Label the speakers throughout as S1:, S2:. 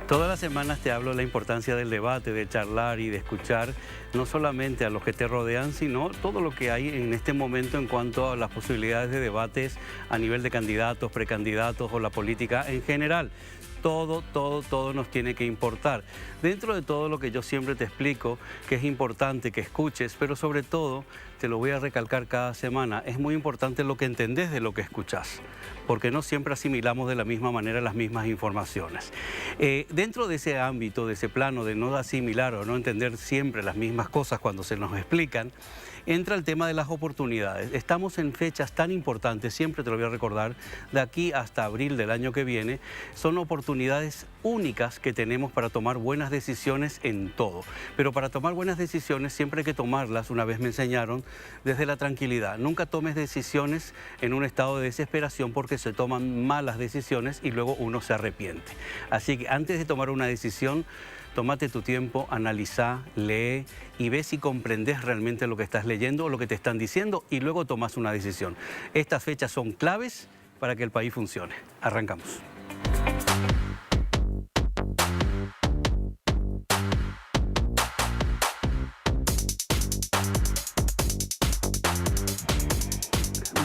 S1: Todas las semanas te hablo de la importancia del debate, de charlar y de escuchar no solamente a los que te rodean, sino todo lo que hay en este momento en cuanto a las posibilidades de debates a nivel de candidatos, precandidatos o la política en general. Todo nos tiene que importar. Dentro de todo lo que yo siempre te explico, que es importante que escuches, pero sobre todo, te lo voy a recalcar cada semana, es muy importante lo que entendés de lo que escuchás, porque no siempre asimilamos de la misma manera las mismas informaciones. Dentro de ese ámbito, de ese plano de no asimilar o no entender siempre las mismas cosas cuando se nos explican, entra el tema de las oportunidades. Estamos en fechas tan importantes, siempre te lo voy a recordar, de aquí hasta abril del año que viene, son oportunidades únicas que tenemos para tomar buenas decisiones en todo. Pero para tomar buenas decisiones siempre hay que tomarlas, una vez me enseñaron, desde la tranquilidad. Nunca tomes decisiones en un estado de desesperación porque se toman malas decisiones y luego uno se arrepiente. Así que antes de tomar una decisión, tómate tu tiempo, analiza, lee y ve si comprendes realmente lo que estás leyendo o lo que te están diciendo y luego tomas una decisión. Estas fechas son claves para que el país funcione. Arrancamos.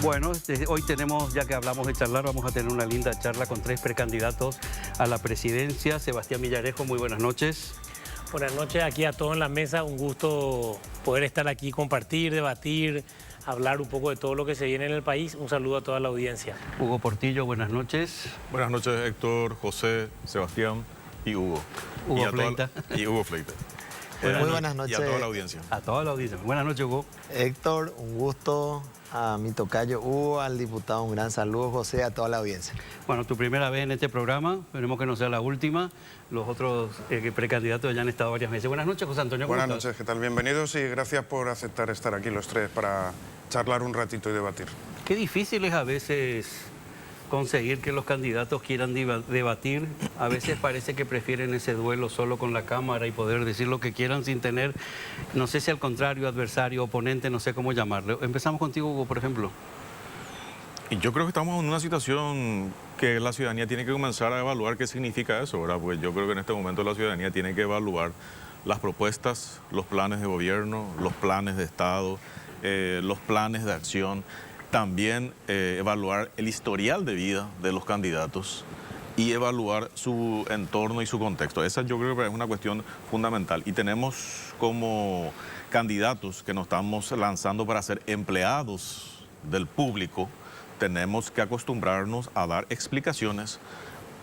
S1: Bueno, hoy tenemos, ya que hablamos de charlar, vamos a tener una linda charla con 3 precandidatos a la presidencia. Sebastián Villarejo, muy buenas noches.
S2: Buenas noches aquí a todos en la mesa, un gusto poder estar aquí, compartir, debatir, hablar un poco de todo lo que se viene en el país. Un saludo a toda la audiencia.
S1: Hugo Portillo, buenas noches.
S3: Buenas noches, Héctor, José, Sebastián y Hugo.
S1: Hugo Fleita.
S3: Y Hugo Fleita.
S4: Muy buenas noches.
S3: Y a toda la audiencia.
S1: A toda la audiencia. Buenas noches, Hugo.
S4: Héctor, un gusto. A mi tocayo Hugo, al diputado, un gran saludo, José, a toda la audiencia.
S1: Bueno, tu primera vez en este programa, esperemos que no sea la última. Los otros precandidatos ya han estado varias veces. Buenas noches, José Antonio.
S5: Buenas noches, ¿qué tal? Bienvenidos y gracias por aceptar estar aquí los 3 para charlar un ratito y debatir.
S1: Qué difícil es a veces conseguir que los candidatos quieran debatir. A veces parece que prefieren ese duelo solo con la cámara y poder decir lo que quieran sin tener, no sé si al contrario, adversario, oponente, no sé cómo llamarlo. Empezamos contigo, Hugo, por ejemplo.
S3: Y yo creo que estamos en una situación que la ciudadanía tiene que comenzar a evaluar qué significa eso, ¿verdad? Pues yo creo que en este momento la ciudadanía tiene que evaluar las propuestas, los planes de gobierno, los planes de Estado, los planes de acción. También evaluar el historial de vida de los candidatos y evaluar su entorno y su contexto. Esa yo creo que es una cuestión fundamental. Y tenemos como candidatos que nos estamos lanzando para ser empleados del público, tenemos que acostumbrarnos a dar explicaciones,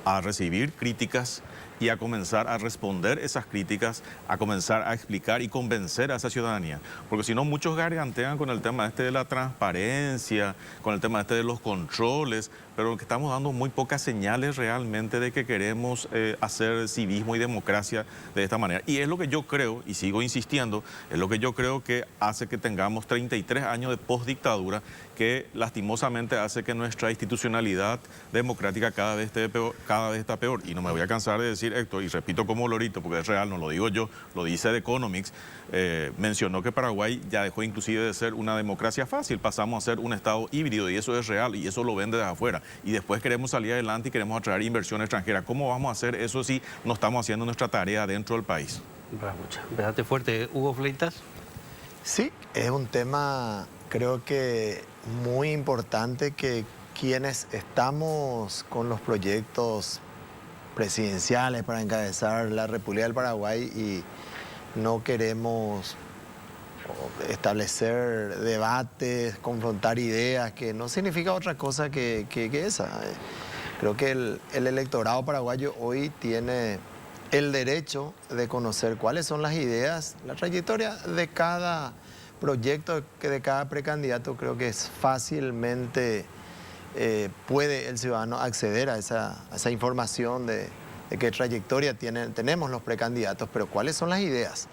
S3: a recibir críticas y a comenzar a responder esas críticas, a comenzar a explicar y convencer a esa ciudadanía. Porque si no, muchos gargantean con el tema este de la transparencia, con el tema este de los controles, pero que estamos dando muy pocas señales realmente de que queremos hacer civismo y democracia de esta manera. Y es lo que yo creo, y sigo insistiendo, es lo que yo creo que hace que tengamos 33 años de postdictadura, que lastimosamente hace que nuestra institucionalidad democrática cada vez está peor. Y no me voy a cansar de decir, Héctor, y repito como lorito, porque es real, no lo digo yo, lo dice The Economics, mencionó que Paraguay ya dejó inclusive de ser una democracia fácil, pasamos a ser un estado híbrido, y eso es real, y eso lo ven desde afuera. Y después queremos salir adelante y queremos atraer inversión extranjera. ¿Cómo vamos a hacer eso si no estamos haciendo nuestra tarea dentro del país?
S1: Empezate fuerte, Hugo Fleitas.
S4: Sí, es un tema, creo que muy importante, que quienes estamos con los proyectos presidenciales para encabezar la República del Paraguay y no queremos establecer debates, confrontar ideas, que no significa otra cosa que esa. Creo que el electorado paraguayo hoy tiene el derecho de conocer cuáles son las ideas, la trayectoria de cada proyecto, de cada precandidato. Creo que es fácilmente puede el ciudadano acceder a esa información de qué trayectoria tenemos los precandidatos, pero cuáles son las ideas.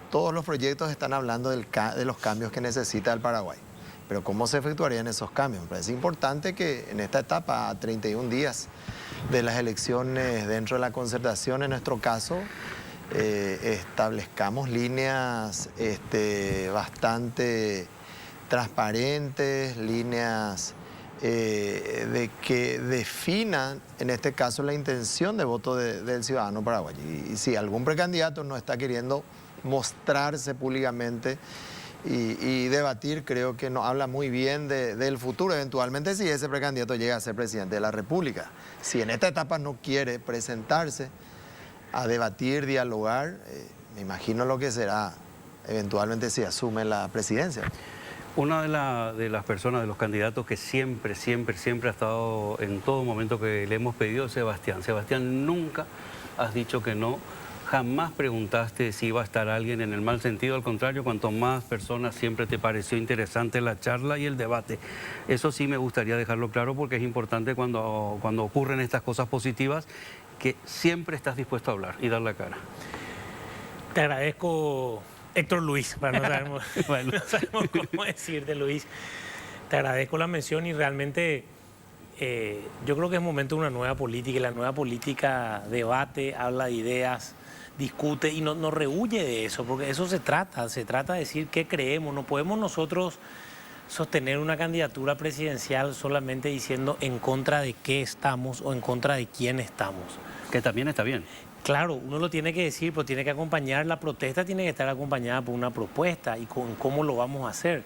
S4: Todos los proyectos están hablando de los cambios que necesita el Paraguay, pero ¿cómo se efectuarían esos cambios? Me parece importante que en esta etapa, a 31 días de las elecciones dentro de la concertación, en nuestro caso, establezcamos líneas bastante transparentes, líneas de que definan, en este caso, la intención de voto del ciudadano paraguayo. Y si algún precandidato no está queriendo mostrarse públicamente y debatir, creo que nos habla muy bien del futuro, eventualmente si ese precandidato llega a ser presidente de la República. Si en esta etapa no quiere presentarse a debatir, dialogar, me imagino lo que será eventualmente si asume la presidencia.
S1: Una de las personas, de los candidatos que siempre ha estado en todo momento que le hemos pedido es Sebastián. Sebastián, nunca has dicho que no, jamás preguntaste si iba a estar alguien en el mal sentido, al contrario, cuanto más personas siempre te pareció interesante la charla y el debate. Eso sí me gustaría dejarlo claro porque es importante cuando ocurren estas cosas positivas que siempre estás dispuesto a hablar y dar la cara.
S2: Te agradezco, Héctor Luis, para no sabemos, no sabemos cómo decirte, Luis. Te agradezco la mención y realmente yo creo que es momento de una nueva política y la nueva política debate, habla de ideas, discute y no rehuye de eso, porque eso se trata de decir qué creemos. No podemos nosotros sostener una candidatura presidencial solamente diciendo en contra de qué estamos o en contra de quién estamos.
S1: Que también está bien.
S2: Claro, uno lo tiene que decir, pero tiene que acompañar, la protesta tiene que estar acompañada por una propuesta y con cómo lo vamos a hacer.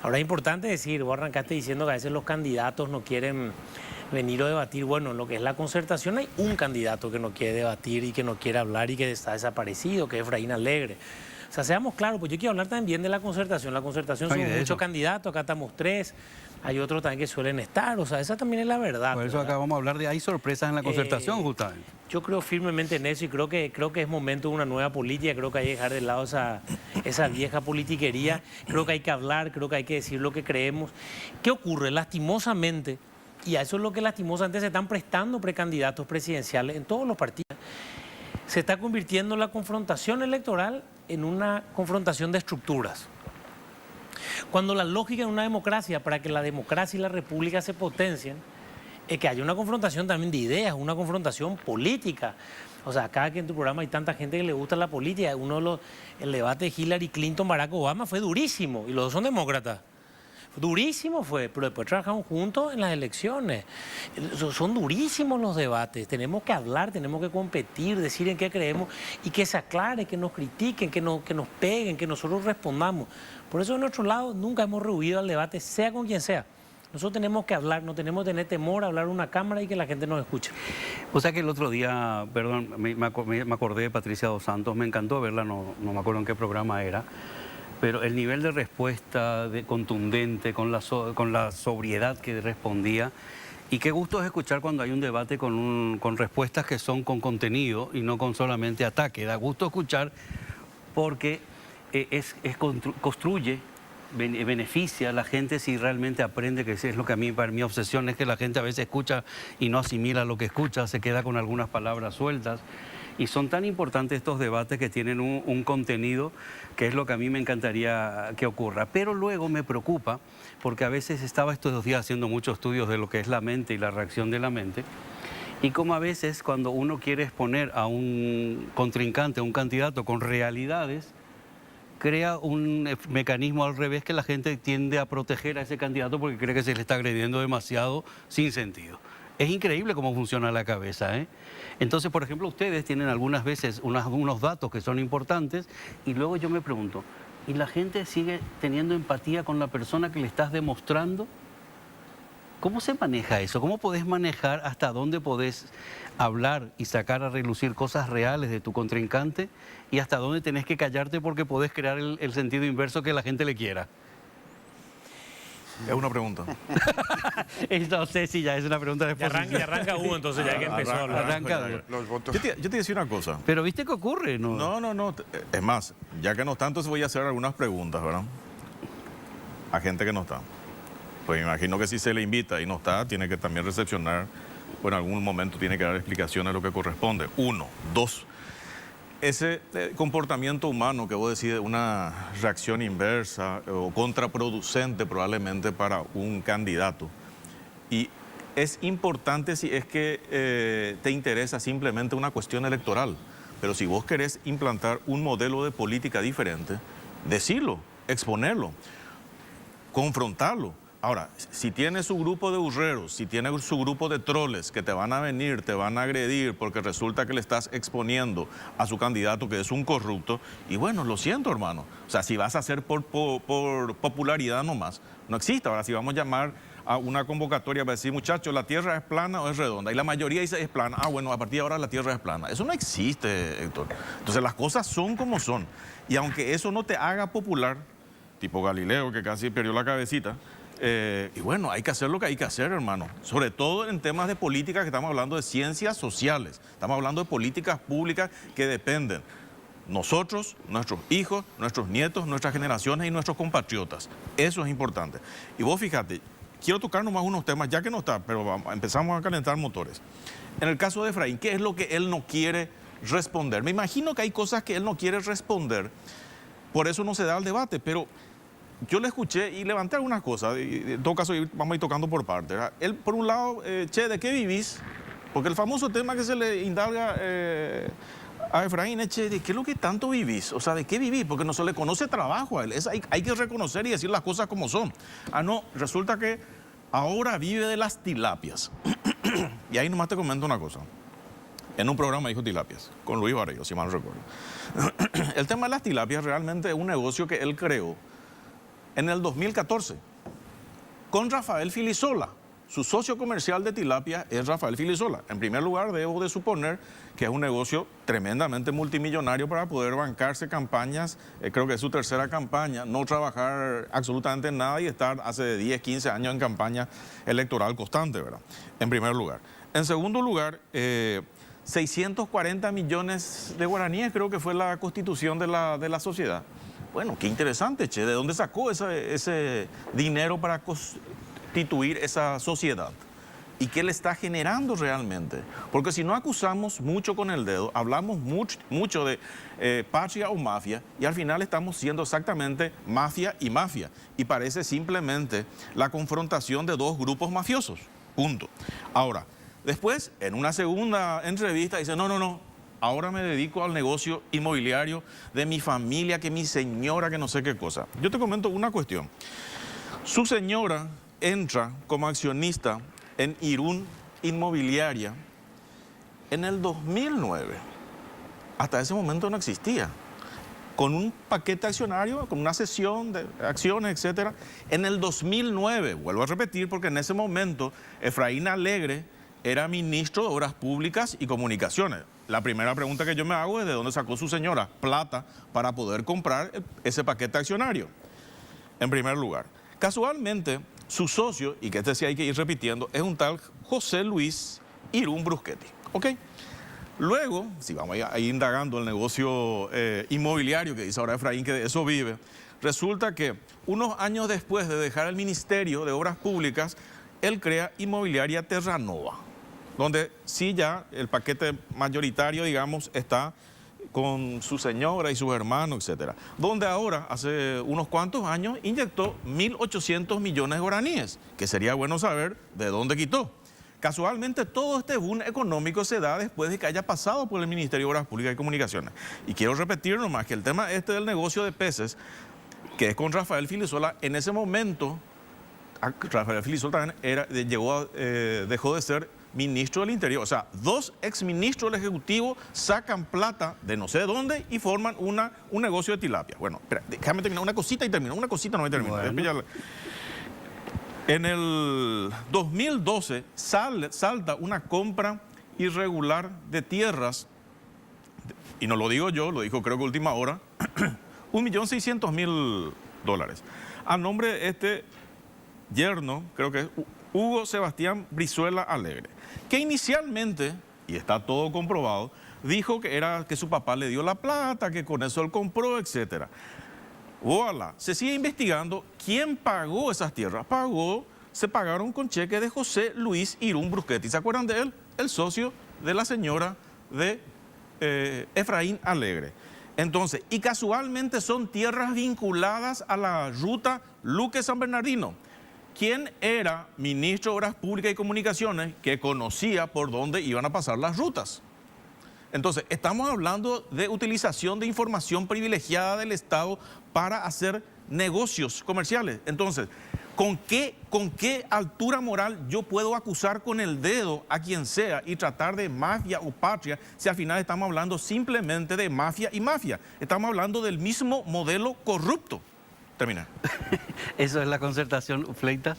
S2: Ahora es importante decir, vos arrancaste diciendo que a veces los candidatos no quieren venir o debatir. Bueno, en lo que es la concertación hay un candidato que no quiere debatir y que no quiere hablar y que está desaparecido, que es Efraín Alegre. O sea, seamos claros, pues yo quiero hablar también de la concertación. La concertación son muchos candidatos, acá estamos 3, hay otros también que suelen estar, o sea, esa también es la verdad.
S1: Por eso acá vamos a hablar de hay sorpresas en la concertación, justamente.
S2: Yo creo firmemente en eso y creo que es momento de una nueva política, creo que hay que dejar de lado esa vieja politiquería, creo que hay que hablar, creo que hay que decir lo que creemos. ¿Qué ocurre? Lastimosamente, y a eso es lo que lastimosamente se están prestando precandidatos presidenciales en todos los partidos, se está convirtiendo la confrontación electoral en una confrontación de estructuras. Cuando la lógica en una democracia, para que la democracia y la república se potencien, es que haya una confrontación también de ideas, una confrontación política. O sea, acá que en tu programa hay tanta gente que le gusta la política. El debate de Hillary Clinton, Barack Obama fue durísimo, y los dos son demócratas. Durísimo fue, pero después trabajamos juntos en las elecciones. Son durísimos los debates. Tenemos que hablar, tenemos que competir, decir en qué creemos y que se aclare, que nos critiquen, que nos peguen, que nosotros respondamos. Por eso de nuestro lado nunca hemos rehuido al debate, sea con quien sea. Nosotros tenemos que hablar, no tenemos que tener temor a hablar a una cámara y que la gente nos escuche.
S1: O sea que el otro día, perdón, me acordé de Patricia Dos Santos, me encantó verla, no me acuerdo en qué programa era. Pero el nivel de respuesta contundente, con la sobriedad que respondía. Y qué gusto es escuchar cuando hay un debate con respuestas que son con contenido y no con solamente ataque. Da gusto escuchar porque construye, beneficia a la gente si realmente aprende, que es lo que a mí, para mi obsesión es que la gente a veces escucha y no asimila lo que escucha, se queda con algunas palabras sueltas. Y son tan importantes estos debates que tienen un contenido que es lo que a mí me encantaría que ocurra. Pero luego me preocupa, porque a veces estaba estos 2 días haciendo muchos estudios de lo que es la mente y la reacción de la mente, y como a veces cuando uno quiere exponer a un contrincante, a un candidato con realidades, crea un mecanismo al revés que la gente tiende a proteger a ese candidato porque cree que se le está agrediendo demasiado sin sentido. Es increíble cómo funciona la cabeza, ¿eh? Entonces, por ejemplo, ustedes tienen algunas veces unos datos que son importantes y luego yo me pregunto, ¿y la gente sigue teniendo empatía con la persona que le estás demostrando? ¿Cómo se maneja eso? ¿Cómo podés manejar hasta dónde podés hablar y sacar a relucir cosas reales de tu contrincante y hasta dónde tenés que callarte porque podés crear el sentido inverso que la gente le quiera?
S3: Es una pregunta.
S1: No sé si ya es una pregunta de
S2: Y arranca Hugo, entonces ya que empezó a hablar.
S1: Arranca.
S5: Los votos.
S3: Yo te voy a decir una cosa.
S1: Pero ¿viste qué ocurre?
S3: No. Es más, ya que no está, entonces voy a hacer algunas preguntas, ¿verdad? A gente que no está. Pues me imagino que si se le invita y no está, tiene que también recepcionar, o en algún momento tiene que dar explicaciones de lo que corresponde. 1, 2. Ese comportamiento humano que vos decís, una reacción inversa o contraproducente probablemente para un candidato. Y es importante si es que te interesa simplemente una cuestión electoral. Pero si vos querés implantar un modelo de política diferente, decirlo, exponerlo, confrontarlo. Ahora, si tiene su grupo de burreros, si tiene su grupo de troles que te van a venir, te van a agredir porque resulta que le estás exponiendo a su candidato que es un corrupto, y bueno, lo siento, hermano. O sea, si vas a hacer por popularidad nomás, no existe. Ahora, si vamos a llamar a una convocatoria para decir, muchachos, ¿la tierra es plana o es redonda? Y la mayoría dice es plana. Ah, bueno, a partir de ahora la tierra es plana. Eso no existe, Héctor. Entonces, las cosas son como son. Y aunque eso no te haga popular, tipo Galileo, que casi perdió la cabecita, y bueno, hay que hacer lo que hay que hacer, hermano. Sobre todo en temas de política, que estamos hablando de ciencias sociales. Estamos hablando de políticas públicas que dependen nosotros, nuestros hijos, nuestros nietos, nuestras generaciones y nuestros compatriotas. Eso es importante. Y vos fíjate, quiero tocar nomás unos temas, ya que no está, pero empezamos a calentar motores. En el caso de Efraín, ¿qué es lo que él no quiere responder? Me imagino que hay cosas que él no quiere responder, por eso no se da el debate, pero yo le escuché y levanté algunas cosas, y en todo caso vamos a ir tocando por partes. Él, por un lado, ¿de qué vivís? Porque el famoso tema que se le indaga a Efraín es, ¿de qué es lo que tanto vivís? O sea, ¿de qué vivís? Porque no se le conoce trabajo a él. Hay que reconocer y decir las cosas como son. Ah, no, resulta que ahora vive de las tilapias. Y ahí nomás te comento una cosa. En un programa dijo tilapias, con Luis Barrio, si mal no recuerdo. El tema de las tilapias realmente es un negocio que él creó en el 2014, con Rafael Filisola. Su socio comercial de tilapia es Rafael Filisola. En primer lugar, debo de suponer que es un negocio tremendamente multimillonario para poder bancarse campañas. Creo que es su tercera campaña, no trabajar absolutamente en nada y estar hace 10, 15 años en campaña electoral constante, ¿verdad? En primer lugar. En segundo lugar, 640 millones de guaraníes creo que fue la constitución de la sociedad. Bueno, qué interesante, che. ¿De dónde sacó ese dinero para constituir esa sociedad? ¿Y qué le está generando realmente? Porque si no acusamos mucho con el dedo, hablamos mucho de patria o mafia, y al final estamos siendo exactamente mafia y mafia. Y parece simplemente la confrontación de dos grupos mafiosos. Punto. Ahora, después, en una segunda entrevista, dice, no. Ahora me dedico al negocio inmobiliario de mi familia, que mi señora, que no sé qué cosa. Yo te comento una cuestión. Su señora entra como accionista en Irún Inmobiliaria en el 2009. Hasta ese momento no existía. Con un paquete accionario, con una cesión de acciones, etcétera. En el 2009, vuelvo a repetir, porque en ese momento Efraín Alegre era ministro de Obras Públicas y Comunicaciones. La primera pregunta que yo me hago es de dónde sacó su señora plata para poder comprar ese paquete accionario, en primer lugar. Casualmente, su socio, y que este sí hay que ir repitiendo, es un tal José Luis Irún Bruschetti. ¿Ok? Luego, si vamos a ir indagando el negocio inmobiliario que dice ahora Efraín que de eso vive, resulta que unos años después de dejar el Ministerio de Obras Públicas, él crea Inmobiliaria Terranova, donde sí ya el paquete mayoritario, digamos, está con su señora y sus hermanos, etcétera. Donde ahora, hace unos cuantos años, inyectó 1.800 millones de guaraníes, que sería bueno saber de dónde quitó. Casualmente, todo este boom económico se da después de que haya pasado por el Ministerio de Obras Públicas y Comunicaciones. Y quiero repetir nomás que el tema este del negocio de peces, que es con Rafael Filisola, en ese momento, Rafael Filisola también dejó de ser ministro del Interior. O sea, dos exministros del Ejecutivo sacan plata de no sé dónde y forman un negocio de tilapia. Bueno, espera, déjame terminar una cosita y termino. Una cosita no me termino. Bueno. En el 2012 salta una compra irregular de tierras, y no lo digo yo, lo dijo creo que última hora, 1.600.000 dólares. A nombre de este yerno, creo que es Hugo Sebastián Brizuela Alegre, que inicialmente, y está todo comprobado, dijo que su papá le dio la plata, que con eso él compró, etc. Voilà. Se sigue investigando quién pagó esas tierras. Se pagaron con cheque de José Luis Irún Bruschetti. ¿Se acuerdan de él? El socio de la señora de Efraín Alegre. Entonces, y casualmente son tierras vinculadas a la ruta Luque-San Bernardino. ¿Quién era ministro de Obras Públicas y Comunicaciones que conocía por dónde iban a pasar las rutas? Entonces, estamos hablando de utilización de información privilegiada del Estado para hacer negocios comerciales. Entonces, ¿Con qué altura moral yo puedo acusar con el dedo a quien sea y tratar de mafia o patria si al final estamos hablando simplemente de mafia y mafia? Estamos hablando del mismo modelo corrupto. Termina.
S1: ¿Eso es la concertación, Fleitas?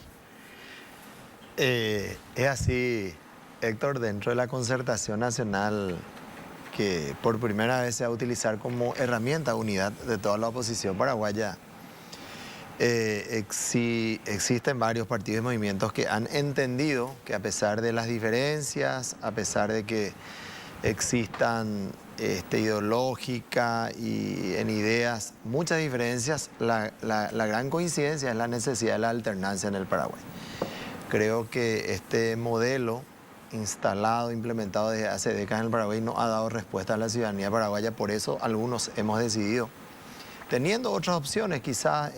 S4: Es así, Héctor, dentro de la concertación nacional que por primera vez se va a utilizar como herramienta unidad de toda la oposición paraguaya. Existen varios partidos y movimientos que han entendido que a pesar de las diferencias, a pesar de que existan ideológica y en ideas muchas diferencias, la gran coincidencia es la necesidad de la alternancia en el Paraguay. Creo que este modelo instalado, implementado desde hace décadas en el Paraguay no ha dado respuesta a la ciudadanía paraguaya, por eso algunos hemos decidido, teniendo otras opciones, quizás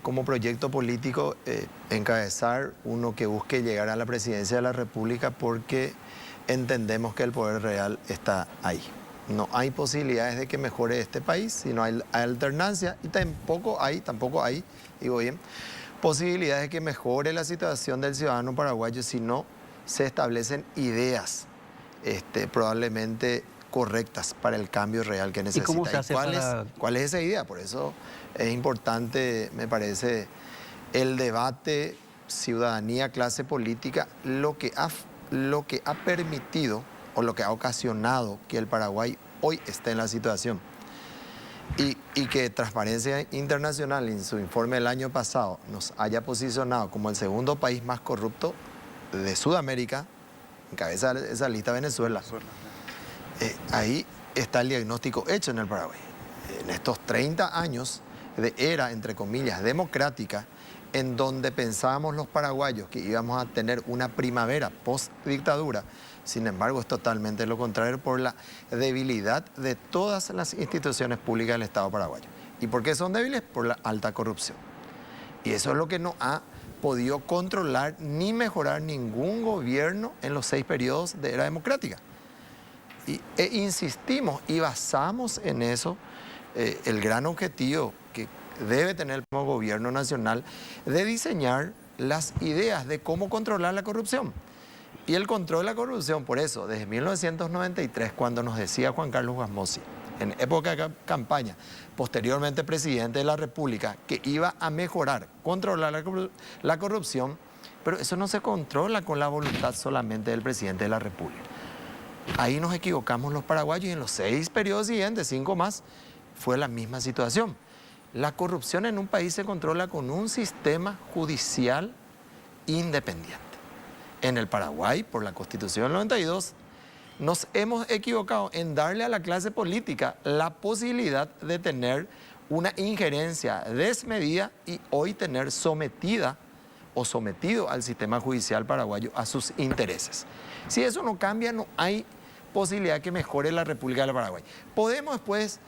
S4: como proyecto político, encabezar uno que busque llegar a la presidencia de la República porque entendemos que el poder real está ahí. No hay posibilidades de que mejore este país si no hay alternancia y tampoco hay, digo bien, posibilidades de que mejore la situación del ciudadano paraguayo si no se establecen ideas probablemente correctas para el cambio real que necesita.
S1: ¿Y cómo se hace
S4: ¿Cuál es esa idea? Por eso es importante, me parece, el debate ciudadanía, clase política, lo que ha permitido o lo que ha ocasionado que el Paraguay hoy esté en la situación. Y que Transparencia Internacional en su informe del año pasado nos haya posicionado como el segundo país más corrupto de Sudamérica, encabeza esa lista Venezuela. Ahí está el diagnóstico hecho en el Paraguay. En estos 30 años de era, entre comillas, democrática, en donde pensábamos los paraguayos que íbamos a tener una primavera post-dictadura, sin embargo es totalmente lo contrario por la debilidad de todas las instituciones públicas del Estado paraguayo. ¿Y por qué son débiles? Por la alta corrupción. Y eso es lo que no ha podido controlar ni mejorar ningún gobierno en los 6 periodos de era democrática. E insistimos y basamos en eso el gran objetivo que debe tener el gobierno nacional de diseñar las ideas de cómo controlar la corrupción. Y el control de la corrupción, por eso, desde 1993, cuando nos decía Juan Carlos Guasmosi, en época de campaña, posteriormente presidente de la República, que iba a mejorar, controlar la corrupción, pero eso no se controla con la voluntad solamente del presidente de la República. Ahí nos equivocamos los paraguayos y en los 6 periodos siguientes, 5 más, fue la misma situación. La corrupción en un país se controla con un sistema judicial independiente. En el Paraguay, por la Constitución del 92, nos hemos equivocado en darle a la clase política la posibilidad de tener una injerencia desmedida y hoy tener sometida o sometido al sistema judicial paraguayo a sus intereses. Si eso no cambia, no hay posibilidad que mejore la República del Paraguay. Podemos después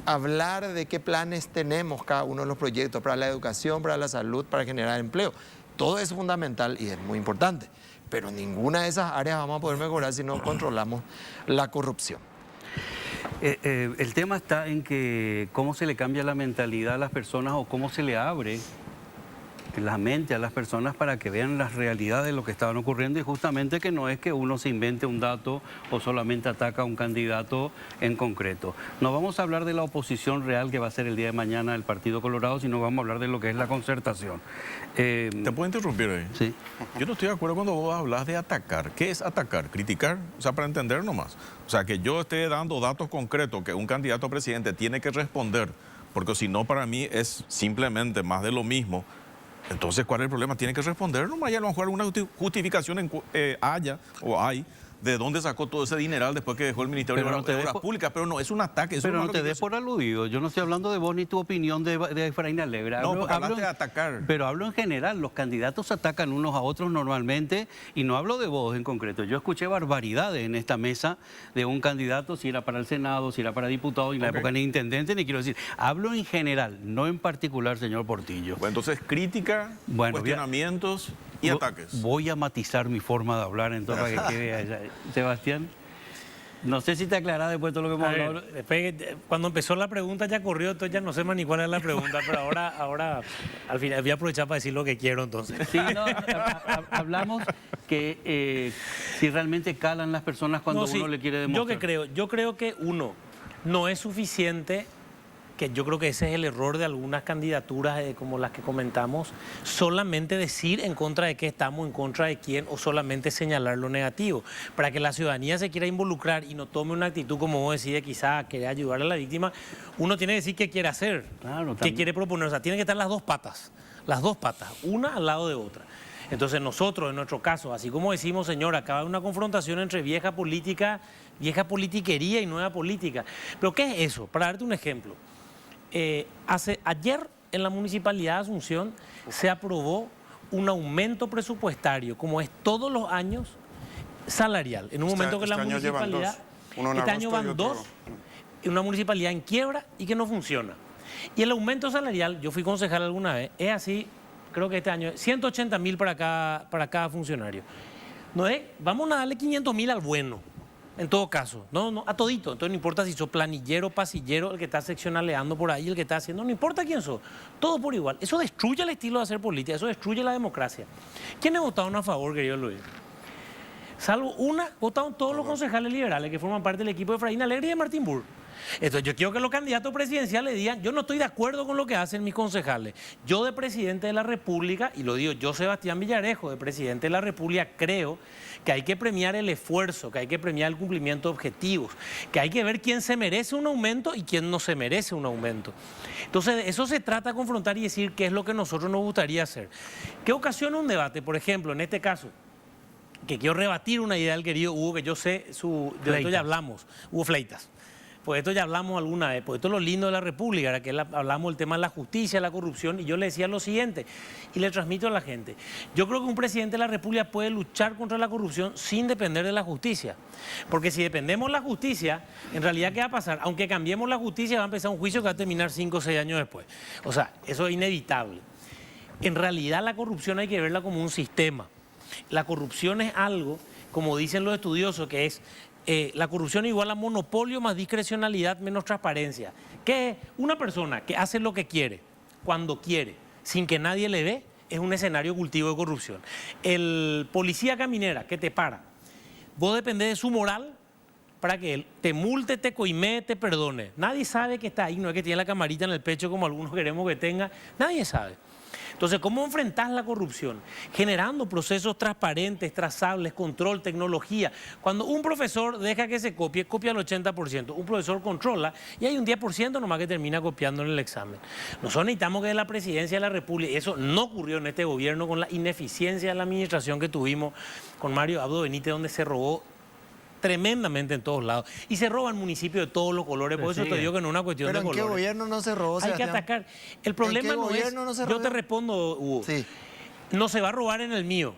S4: hablar de qué planes tenemos cada uno de los proyectos para la educación, para la salud, para generar empleo. Todo es fundamental y es muy importante, pero ninguna de esas áreas vamos a poder mejorar si no controlamos la corrupción.
S1: El tema está en que cómo se le cambia la mentalidad a las personas o cómo se le abre la mente a las personas para que vean las realidades de lo que estaban ocurriendo y justamente que no es que uno se invente un dato o solamente ataca a un candidato en concreto. No vamos a hablar de la oposición real que va a ser el día de mañana del Partido Colorado, sino vamos a hablar de lo que es la concertación.
S3: ¿Te puedo interrumpir ahí?
S1: Sí.
S3: Yo no estoy de acuerdo cuando vos hablas de atacar. ¿Qué es atacar? ¿Criticar? O sea, para entender nomás. O sea, que yo esté dando datos concretos que un candidato a presidente tiene que responder, porque si no para mí es simplemente más de lo mismo. Entonces, ¿cuál es el problema? Tiene que responder nomás y a lo mejor alguna justificación haya o hay de dónde sacó todo ese dineral después que dejó el Ministerio de Obras Públicas, pero no es un ataque. Eso
S1: pero
S3: no
S1: te des por aludido. Yo no estoy hablando de vos ni tu opinión de Efraín Alegra.
S3: No, porque hablaste de atacar.
S1: Pero hablo en general. Los candidatos atacan unos a otros normalmente y no hablo de vos en concreto. Yo escuché barbaridades en esta mesa de un candidato, si era para el Senado, si era para diputado, y en la época ni intendente, ni quiero decir. Hablo en general, no en particular, señor Portillo.
S3: Bueno, entonces, crítica, cuestionamientos y ataques.
S1: Voy a matizar mi forma de hablar entonces para que quede allá. Sebastián. No sé si te aclarás después de todo lo que
S2: A
S1: hemos
S2: ver,
S1: hablado.
S2: después, cuando empezó la pregunta ya corrió, entonces ya no sé más ni cuál es la pregunta, pero ahora al final voy a aprovechar para decir lo que quiero entonces.
S1: Sí, no, hablamos que si realmente calan las personas cuando
S2: No, sí,
S1: uno le quiere demostrar.
S2: Yo creo que uno, no es suficiente, que yo creo que ese es el error de algunas candidaturas como las que comentamos, solamente decir en contra de qué estamos, en contra de quién, o solamente señalar lo negativo. Para que la ciudadanía se quiera involucrar y no tome una actitud, como vos decís, de quizá querer ayudar a la víctima, uno tiene que decir qué quiere hacer,
S1: Claro,
S2: qué
S1: también.
S2: quiere proponer. O sea, tienen que estar las dos patas, una al lado de otra. Entonces nosotros, en nuestro caso, así como decimos, señor, acaba de una confrontación entre vieja politiquería y nueva política. ¿Pero qué es eso? Para darte un ejemplo. Ayer en la Municipalidad de Asunción se aprobó un aumento presupuestario, como es todos los años, salarial. En un momento que la
S5: año llevan
S2: municipalidad...
S5: dos. Uno en
S2: Este año
S5: agosto y
S2: van
S5: otro-
S2: dos, en una municipalidad en quiebra y que no funciona. Y el aumento salarial, yo fui concejal alguna vez, es así, creo que este año es 180.000 para cada funcionario. No es, vamos a darle 500.000 al bueno, en todo caso, no, a todito. Entonces no importa si sos planillero, pasillero, el que está seccionaleando por ahí, el que está haciendo, no importa quién sos, todo por igual. Eso destruye el estilo de hacer política, eso destruye la democracia. ¿Quiénes votaron a favor, querido Luis? Salvo una, votaron todos los concejales liberales que forman parte del equipo de Efraín Alegre y de Martín Burr. Entonces yo quiero que los candidatos presidenciales digan, yo no estoy de acuerdo con lo que hacen mis concejales. Yo de presidente de la República, y lo digo yo, Sebastián Villarejo, de presidente de la República, creo que hay que premiar el esfuerzo, que hay que premiar el cumplimiento de objetivos, que hay que ver quién se merece un aumento y quién no se merece un aumento. Entonces de eso se trata de confrontar y decir qué es lo que nosotros nos gustaría hacer. ¿Qué ocasiona un debate? Por ejemplo, en este caso, que quiero rebatir una idea del querido Hugo, que yo sé, de esto ya hablamos, Hugo Fleitas. Pues esto ya hablamos alguna vez, pues esto es lo lindo de la República, era que hablamos del tema de la justicia, la corrupción, y yo le decía lo siguiente, y le transmito a la gente. Yo creo que un presidente de la República puede luchar contra la corrupción sin depender de la justicia. Porque si dependemos de la justicia, en realidad, ¿qué va a pasar? Aunque cambiemos la justicia, va a empezar un juicio que va a terminar 5 o 6 años después. O sea, eso es inevitable. En realidad, la corrupción hay que verla como un sistema. La corrupción es algo, como dicen los estudiosos, que es la corrupción igual a monopolio más discrecionalidad menos transparencia. Que es una persona que hace lo que quiere, cuando quiere, sin que nadie le ve, es un escenario cultivo de corrupción. El policía caminera que te para, vos dependés de su moral para que él te multe, te coimee, te perdone. Nadie sabe que está ahí, no es que tiene la camarita en el pecho como algunos queremos que tenga, nadie sabe. Entonces, ¿cómo enfrentás la corrupción? Generando procesos transparentes, trazables, control, tecnología. Cuando un profesor deja que se copie, copia el 80%. Un profesor controla y hay un 10% nomás que termina copiando en el examen. Nosotros necesitamos que de la presidencia de la República, y eso no ocurrió en este gobierno con la ineficiencia de la administración que tuvimos con Mario Abdo Benítez, donde se robó tremendamente en todos lados. Y se roban municipios de todos los colores, por eso te digo que no es una cuestión
S4: ¿Pero
S2: de
S4: en
S2: colores.
S4: qué gobierno no se robó,
S2: Hay que
S4: Sebastián?
S2: atacar. El problema
S4: qué
S2: no es...
S4: gobierno no se
S2: Yo
S4: robó?
S2: te respondo, Hugo.
S4: Sí.
S2: No se va a robar en el mío.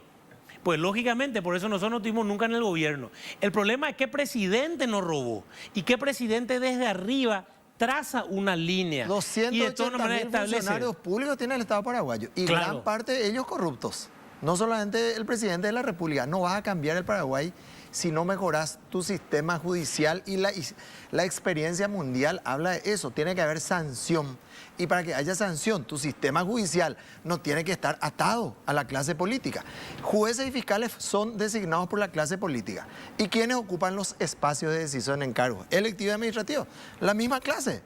S2: Pues lógicamente, por eso nosotros no estuvimos nunca en el gobierno. El problema es qué presidente nos robó y qué presidente desde arriba traza una línea. Y de todas
S4: 280.000
S2: maneras establece.
S4: funcionarios públicos tiene el Estado paraguayo y
S2: Claro.
S4: gran parte de ellos corruptos. No solamente el presidente de la República. No vas a cambiar el Paraguay si no mejoras tu sistema judicial y la experiencia mundial habla de eso. Tiene que haber sanción. Y para que haya sanción, tu sistema judicial no tiene que estar atado a la clase política. Jueces y fiscales son designados por la clase política. ¿Y quiénes ocupan los espacios de decisión en cargos? Electivo y administrativo. La misma clase.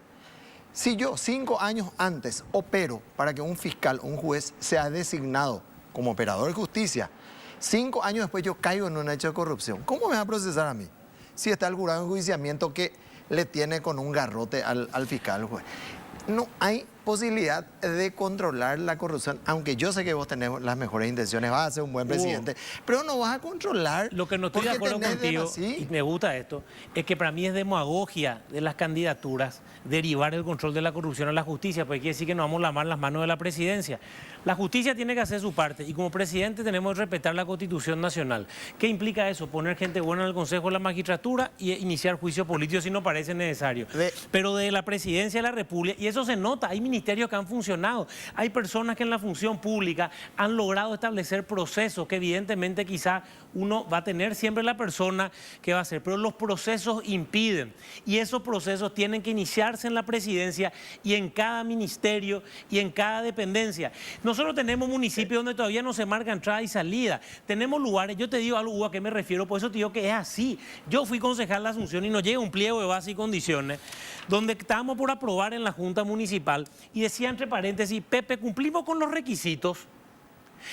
S4: Si yo 5 años antes opero para que un fiscal o un juez sea designado como operador de justicia, 5 años después yo caigo en un hecho de corrupción, ¿cómo me va a procesar a mí? Si está el jurado de enjuiciamiento que le tiene con un garrote al fiscal o juez. No hay posibilidad de controlar la corrupción, aunque yo sé que vos tenés las mejores intenciones, vas a ser un buen presidente, pero no vas a controlar.
S2: Lo que no estoy de
S4: porque
S2: acuerdo
S4: tenés
S2: contigo,
S4: sí.
S2: y me gusta esto, es que para mí es demagogia de las candidaturas derivar el control de la corrupción a la justicia, porque quiere decir que nos vamos a lavar las manos de la presidencia. La justicia tiene que hacer su parte y como presidente tenemos que respetar la Constitución Nacional. ¿Qué implica eso? Poner gente buena en el Consejo de la Magistratura y iniciar juicio político si no parece necesario. Pero de la presidencia de la República, y eso se nota, hay ministerios que han funcionado, hay personas que en la función pública han logrado establecer procesos que evidentemente quizá uno va a tener siempre la persona que va a hacer, pero los procesos impiden y esos procesos tienen que iniciarse en la presidencia y en cada ministerio y en cada dependencia. Nosotros tenemos municipios donde todavía no se marca entrada y salida, tenemos lugares, yo te digo algo a qué me refiero, por eso te digo que es así. Yo fui concejal de Asunción y nos llega un pliego de base y condiciones donde estábamos por aprobar en la Junta Municipal y decía entre paréntesis, Pepe, cumplimos con los requisitos.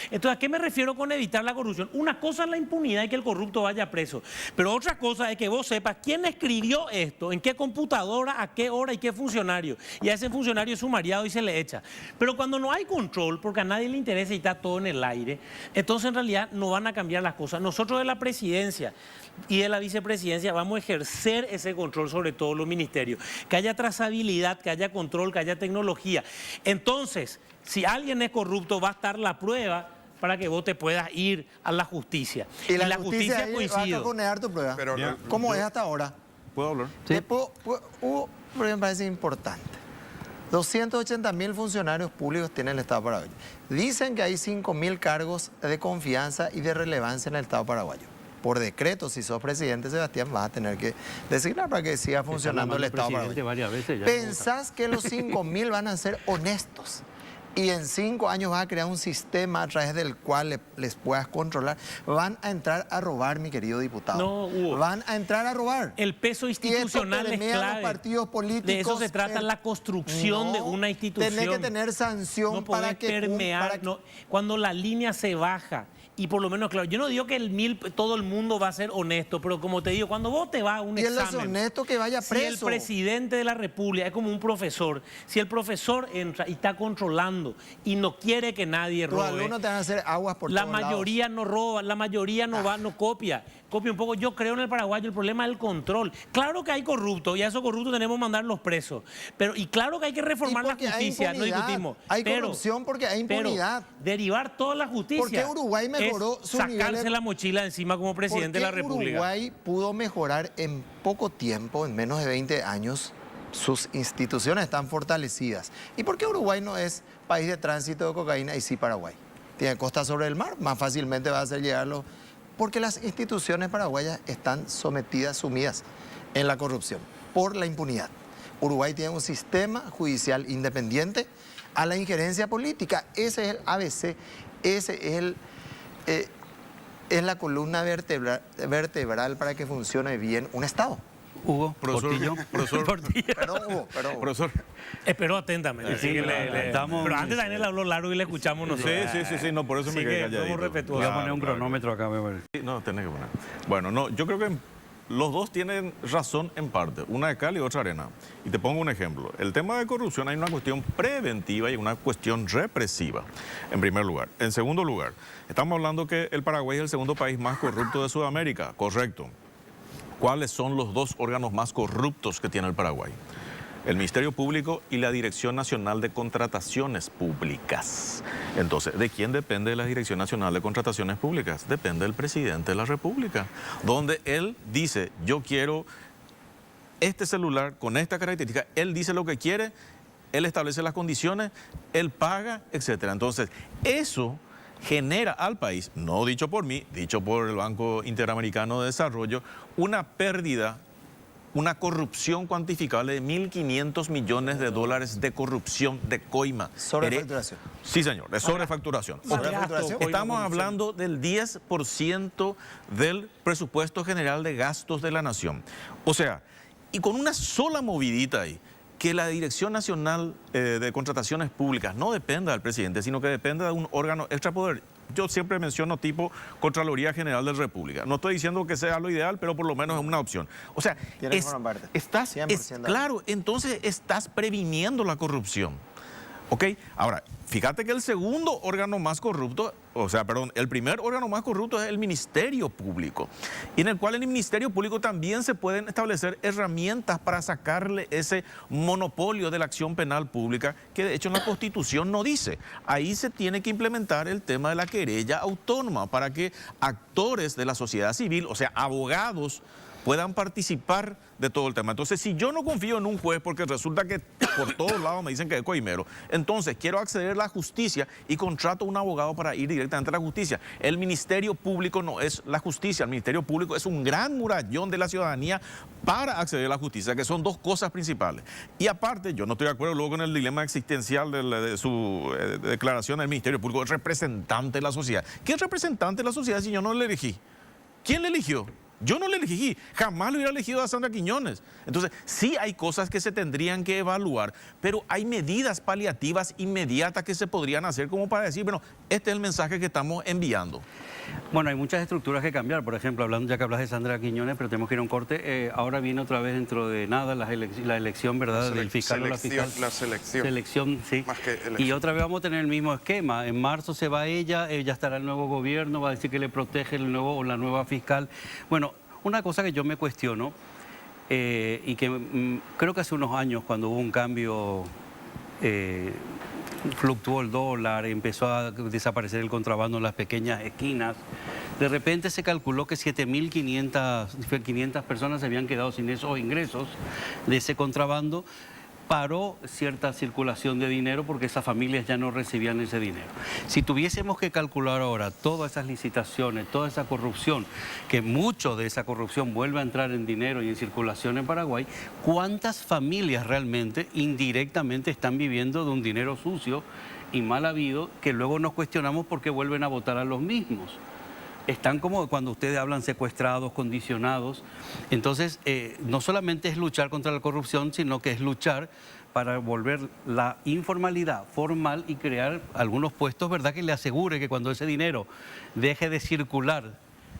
S2: Entonces, ¿a qué me refiero con evitar la corrupción? Una cosa es la impunidad y que el corrupto vaya preso, pero otra cosa es que vos sepas quién escribió esto, en qué computadora, a qué hora y qué funcionario. Y a ese funcionario es sumariado y se le echa. Pero cuando no hay control, porque a nadie le interesa y está todo en el aire, entonces en realidad no van a cambiar las cosas. Nosotros de la presidencia y de la vicepresidencia vamos a ejercer ese control sobre todos los ministerios. Que haya trazabilidad, que haya control, que haya tecnología. Entonces, si alguien es corrupto, va a estar la prueba para que vos te pudas ir a la justicia.
S4: Y la justicia ahí
S2: coincido.
S4: va a condenar tu prueba.
S5: Pero
S3: Bien.
S4: ¿Cómo es hasta ahora?
S3: ¿Puedo hablar?
S1: Sí.
S4: Hubo, pero me parece importante. 280.000 funcionarios públicos tiene el Estado paraguayo. Dicen que hay 5.000 cargos de confianza y de relevancia en el Estado paraguayo. Por decreto, si sos presidente, Sebastián, vas a tener que designar para que siga funcionando el Estado paraguayo.
S1: Varias veces ya.
S4: ¿Pensás que los 5.000 van a ser honestos? Y en 5 años vas a crear un sistema a través del cual les puedas controlar. Van a entrar a robar, mi querido diputado.
S2: No, Hugo.
S4: Van a entrar a robar.
S2: El peso institucional es
S4: permea a los
S2: clave.
S4: partidos políticos.
S2: De eso se trata la construcción de una institución.
S4: Tenés que tener sanción
S2: No
S4: para
S2: podés
S4: que
S2: permear.
S4: para que-
S2: No, cuando la línea se baja. Y por lo menos, claro, yo no digo que todo el mundo va a ser honesto, pero como te digo, cuando vos te vas a un
S4: Y el
S2: examen...
S4: deshonesto que vaya
S2: Si el
S4: preso.
S2: presidente de la República es como un profesor, si el profesor entra y está controlando y no quiere que nadie
S4: Tus
S2: robe,
S4: alumnos te van a hacer aguas por
S2: la
S4: todos lados.
S2: mayoría no roba, la mayoría no va, no copia. Copia un poco. Yo creo en el paraguayo, el problema es el control. Claro que hay corruptos y a esos corruptos tenemos que mandarlos presos. Y claro que hay que reformar
S4: Y
S2: la
S4: porque hay
S2: justicia, no
S4: impunidad.
S2: discutimos.
S4: Hay corrupción porque hay impunidad.
S2: Pero derivar toda la justicia.
S4: ¿Por qué Uruguay mejoró
S2: es
S4: su nivel
S2: sacarse
S4: de-
S2: la mochila encima como presidente de la
S4: ¿Por qué
S2: República?
S4: Uruguay pudo mejorar en poco tiempo, en menos de 20 años? Sus instituciones están fortalecidas. ¿Y por qué Uruguay no es país de tránsito de cocaína y sí Paraguay? Tiene costa sobre el mar, más fácilmente va a hacer llegarlo. Porque las instituciones paraguayas están sometidas, sumidas en la corrupción, por la impunidad. Uruguay tiene un sistema judicial independiente a la injerencia política. Ese es el ABC, ese es es la columna vertebral para que funcione bien un Estado.
S1: Hugo,
S3: Profesor,
S1: Portillo.
S3: profesor,
S4: Perdón, Hugo, perdón. Hugo.
S3: profesor.
S2: Espero atentamente.
S1: Sí,
S2: Así que
S1: estamos-
S2: pero antes también le habló largo y le escuchamos nosotros.
S3: Sí, no, por eso
S2: Así
S3: me quedé
S2: que
S3: calladito.
S2: somos respetuosos.
S1: Voy a poner un
S3: Claro,
S1: cronómetro acá, me parece.
S3: Sí, no, tenés que poner. Bueno, no, yo creo que los dos tienen razón en parte, una de cal y otra arena. Y te pongo un ejemplo. El tema de corrupción hay una cuestión preventiva y una cuestión represiva, en primer lugar. En segundo lugar, estamos hablando que el Paraguay es el segundo país más corrupto de Sudamérica, correcto. ¿Cuáles son los dos órganos más corruptos que tiene el Paraguay? El Ministerio Público y la Dirección Nacional de Contrataciones Públicas. Entonces, ¿de quién depende la Dirección Nacional de Contrataciones Públicas? Depende del presidente de la República, donde él dice, yo quiero este celular con esta característica, él dice lo que quiere, él establece las condiciones, él paga, etc. Entonces, eso genera al país, no dicho por mí, dicho por el Banco Interamericano de Desarrollo, una pérdida, una corrupción cuantificable de 1.500 millones de dólares de corrupción de coima.
S4: Sobrefacturación.
S3: Sí, señor, de sobrefacturación.
S4: Sobrefacturación.
S3: Estamos hablando del 10% del presupuesto general de gastos de la nación. O sea, y con una sola movidita ahí, que la Dirección Nacional de Contrataciones Públicas no dependa del presidente, sino que dependa de un órgano extrapoder. Yo siempre menciono tipo Contraloría General de la República. No estoy diciendo que sea lo ideal, pero por lo menos es una opción. O sea,
S4: Tiene que formar parte. 100%
S3: claro, entonces estás previniendo la corrupción. ¿Ok? Ahora, fíjate que el segundo órgano más corrupto, el primer órgano más corrupto es el Ministerio Público, y en el cual en el Ministerio Público también se pueden establecer herramientas para sacarle ese monopolio de la acción penal pública, que de hecho en la Constitución no dice. Ahí se tiene que implementar el tema de la querella autónoma para que actores de la sociedad civil, o sea, abogados puedan participar de todo el tema. Entonces, si yo no confío en un juez porque resulta que por todos lados me dicen que es coimero, entonces quiero acceder a la justicia y contrato a un abogado para ir directamente a la justicia. El Ministerio Público no es la justicia, el Ministerio Público es un gran murallón de la ciudadanía para acceder a la justicia, que son dos cosas principales. Y aparte, yo no estoy de acuerdo luego con el dilema existencial de su declaración del Ministerio Público, es representante de la sociedad. ¿Qué es representante de la sociedad si yo no le elegí? ¿Quién le eligió? Yo no le elegí, jamás le hubiera elegido a Sandra Quiñones. Entonces, sí hay cosas que se tendrían que evaluar, pero hay medidas paliativas inmediatas que se podrían hacer como para decir, bueno, este es el mensaje que estamos enviando.
S1: Bueno, hay muchas estructuras que cambiar. Por ejemplo, hablando ya que hablas de Sandra Quiñones, pero tenemos que ir a un corte. Ahora viene otra vez dentro de nada la elección, ¿verdad? Del fiscal o la fiscal.
S5: La selección.
S1: Selección, sí.
S5: Más que elección.
S1: Y otra vez vamos a tener el mismo esquema. En marzo se va ella estará el nuevo gobierno, va a decir que le protege el nuevo o la nueva fiscal. Bueno, una cosa que yo me cuestiono y que creo que hace unos años cuando hubo un cambio, fluctuó el dólar, empezó a desaparecer el contrabando en las pequeñas esquinas, de repente se calculó que 7.500 personas se habían quedado sin esos ingresos de ese contrabando. Paró cierta circulación de dinero porque esas familias ya no recibían ese dinero. Si tuviésemos que calcular ahora todas esas licitaciones, toda esa corrupción, que mucho de esa corrupción vuelve a entrar en dinero y en circulación en Paraguay, ¿cuántas familias realmente indirectamente están viviendo de un dinero sucio y mal habido que luego nos cuestionamos por qué vuelven a votar a los mismos? Están como cuando ustedes hablan secuestrados, condicionados. Entonces, no solamente es luchar contra la corrupción, sino que es luchar para volver la informalidad formal y crear algunos puestos, ¿verdad?, que le asegure que cuando ese dinero deje de circular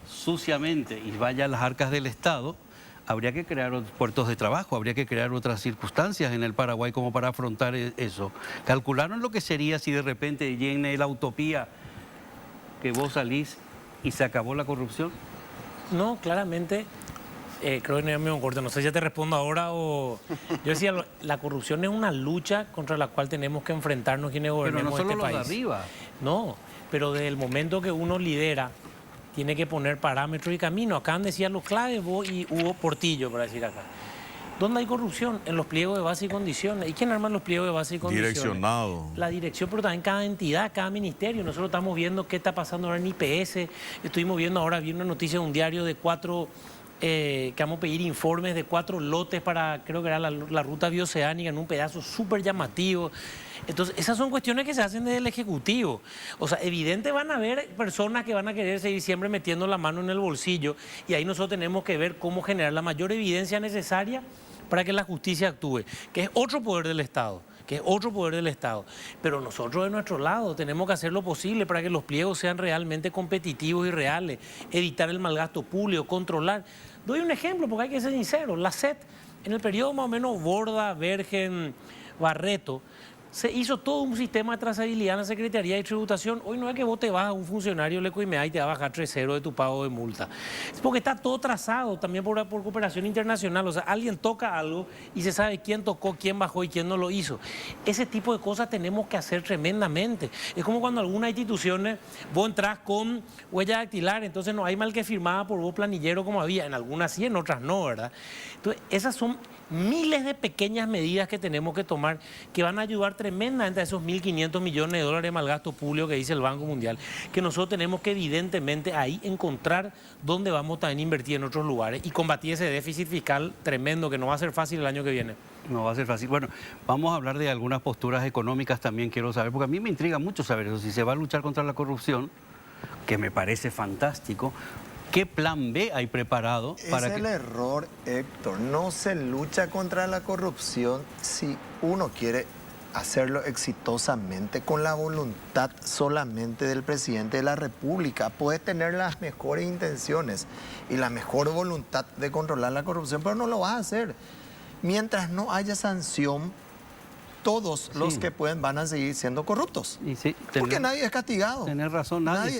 S1: suciamente y vaya a las arcas del Estado, habría que crear otros puertos de trabajo, habría que crear otras circunstancias en el Paraguay como para afrontar eso. ¿Calcularon lo que sería si de repente llene la utopía que vos salís y se acabó la corrupción?
S2: No, claramente, creo que no es mi corte, no sé si ya te respondo ahora o... Yo decía, la corrupción es una lucha contra la cual tenemos que enfrentarnos quienes gobernemos
S1: este país.
S2: Pero no solo
S1: los de arriba.
S2: No, pero desde el momento que uno lidera, tiene que poner parámetros y camino. Acá decían los claves, vos y Hugo Portillo, para decir acá. ¿Dónde hay corrupción? En los pliegos de base y condiciones. ¿Y quién arma los pliegos de base y condiciones?
S3: Direccionado.
S2: La dirección, pero también cada entidad, cada ministerio. Nosotros estamos viendo qué está pasando ahora en IPS. Estuvimos viendo ahora, vi una noticia de un diario de 4, que vamos a pedir informes de 4 lotes para, creo que era la ruta bioceánica, en un pedazo súper llamativo. Entonces, esas son cuestiones que se hacen desde el Ejecutivo. O sea, evidente van a haber personas que van a querer seguir siempre metiendo la mano en el bolsillo y ahí nosotros tenemos que ver cómo generar la mayor evidencia necesaria para que la justicia actúe, que es otro poder del Estado. Pero nosotros de nuestro lado tenemos que hacer lo posible para que los pliegos sean realmente competitivos y reales, evitar el malgasto público, controlar. Doy un ejemplo porque hay que ser sincero. La SET, en el periodo más o menos Borda, Bergen, Barreto, se hizo todo un sistema de trazabilidad en la Secretaría de Tributación. Hoy no es que vos te vas a un funcionario del Ecoimea y te va a bajar 3-0 de tu pago de multa. Es porque está todo trazado también por cooperación internacional. O sea, alguien toca algo y se sabe quién tocó, quién bajó y quién no lo hizo. Ese tipo de cosas tenemos que hacer tremendamente. Es como cuando algunas instituciones, vos entras con huella dactilar, entonces no hay mal que firmada por vos planillero como había. En algunas sí, en otras no, ¿verdad? Entonces, esas son miles de pequeñas medidas que tenemos que tomar que van a ayudar tremendamente a esos 1.500 millones de dólares de malgasto público que dice el Banco Mundial, que nosotros tenemos que evidentemente ahí encontrar dónde vamos también a invertir en otros lugares y combatir ese déficit fiscal tremendo que no va a ser fácil el año que viene.
S1: No va a ser fácil. Bueno, vamos a hablar de algunas posturas económicas también, quiero saber, porque a mí me intriga mucho saber eso, si se va a luchar contra la corrupción, que me parece fantástico. ¿Qué plan B hay preparado para
S4: Es el error, Héctor. No se lucha contra la corrupción si uno quiere hacerlo exitosamente con la voluntad solamente del presidente de la República. Puede tener las mejores intenciones y la mejor voluntad de controlar la corrupción, pero no lo va a hacer. Mientras no haya sanción, todos los que pueden van a seguir siendo corruptos.
S1: Y sí,
S4: porque nadie es castigado.
S1: Tenés razón, nadie.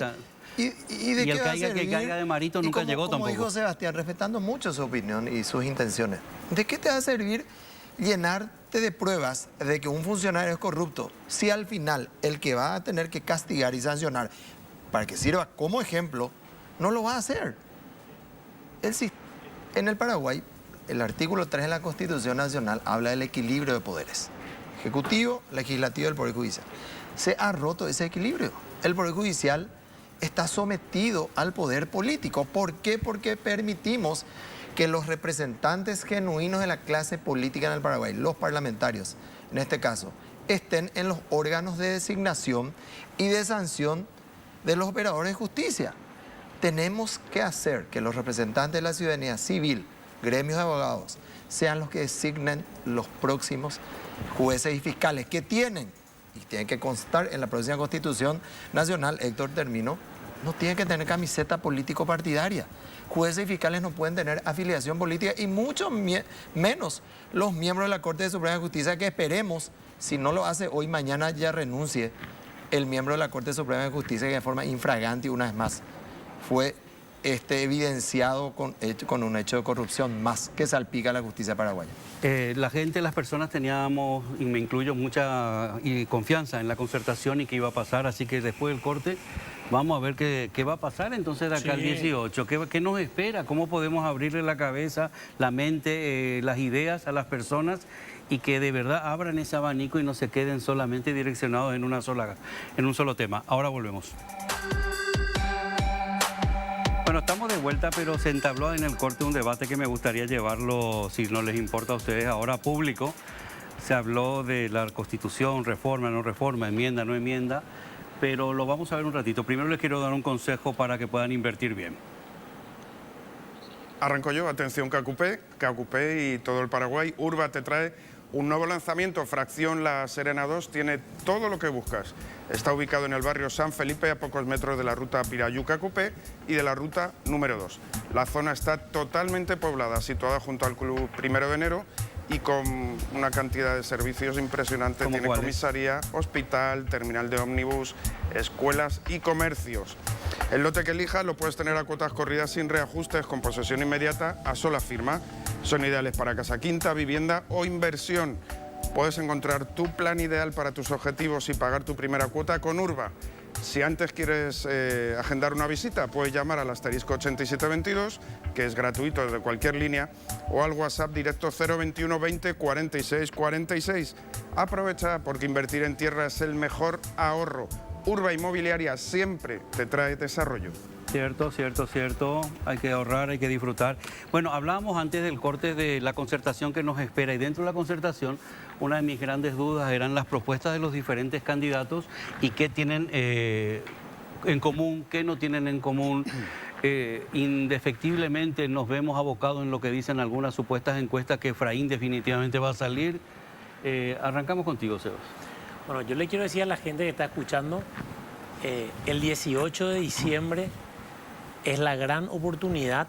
S4: ¿Y de qué va a
S1: que caiga de Marito nunca llegó tampoco.
S4: Como dijo Sebastián, respetando mucho su opinión y sus intenciones, ¿de qué te va a servir llenarte de pruebas de que un funcionario es corrupto si al final el que va a tener que castigar y sancionar para que sirva como ejemplo no lo va a hacer? En el Paraguay, el artículo 3 de la Constitución Nacional habla del equilibrio de poderes. Ejecutivo, legislativo y el Poder Judicial. Se ha roto ese equilibrio. El Poder Judicial está sometido al poder político. ¿Por qué? Porque permitimos que los representantes genuinos de la clase política en el Paraguay, los parlamentarios, en este caso, estén en los órganos de designación y de sanción de los operadores de justicia. Tenemos que hacer que los representantes de la ciudadanía civil, gremios de abogados, sean los que designen los próximos jueces y fiscales que tienen que constar en la próxima Constitución Nacional. Héctor, termino, no tienen que tener camiseta político-partidaria. Jueces y fiscales no pueden tener afiliación política y mucho menos los miembros de la Corte de Suprema de Justicia, que esperemos, si no lo hace hoy, mañana ya renuncie el miembro de la Corte Suprema de Justicia, que de forma infragante, una vez más, fue evidenciado con un hecho de corrupción más que salpica a la justicia paraguaya.
S1: La gente, las personas teníamos, y me incluyo, mucha confianza en la concertación y qué iba a pasar, así que después del corte vamos a ver qué va a pasar entonces de acá al 18, qué nos espera, cómo podemos abrirle la cabeza, la mente, las ideas a las personas y que de verdad abran ese abanico y no se queden solamente direccionados en un solo tema. Ahora volvemos. Bueno, estamos de vuelta, pero se entabló en el corte un debate que me gustaría llevarlo, si no les importa a ustedes, ahora público. Se habló de la Constitución, reforma, no reforma, enmienda, no enmienda, pero lo vamos a ver un ratito. Primero les quiero dar un consejo para que puedan invertir bien.
S5: Arranco yo, atención Cacupé y todo el Paraguay. Urba te trae un nuevo lanzamiento, fracción La Serena 2, tiene todo lo que buscas. Está ubicado en el barrio San Felipe, a pocos metros de la ruta Pirayú-Cacupé y de la ruta número 2. La zona está totalmente poblada, situada junto al Club 1 de Enero y con una cantidad de servicios impresionantes. Tiene comisaría, hospital, terminal de ómnibus, escuelas y comercios. El lote que elijas lo puedes tener a cuotas corridas sin reajustes, con posesión inmediata a sola firma. Son ideales para casa quinta, vivienda o inversión. Puedes encontrar tu plan ideal para tus objetivos y pagar tu primera cuota con Urba. Si antes quieres agendar una visita, puedes llamar al asterisco 8722, que es gratuito desde cualquier línea, o al WhatsApp directo 021 20 46 46. Aprovecha, porque invertir en tierra es el mejor ahorro. Urba Inmobiliaria siempre te trae desarrollo.
S1: Cierto, cierto, cierto. Hay que ahorrar, hay que disfrutar. Bueno, hablábamos antes del corte de la concertación que nos espera, y dentro de la concertación una de mis grandes dudas eran las propuestas de los diferentes candidatos y qué tienen en común, qué no tienen en común. Indefectiblemente nos vemos abocados en lo que dicen algunas supuestas encuestas, que Efraín definitivamente va a salir. Arrancamos contigo, Sebas.
S2: Bueno, yo le quiero decir a la gente que está escuchando, el 18 de diciembre es la gran oportunidad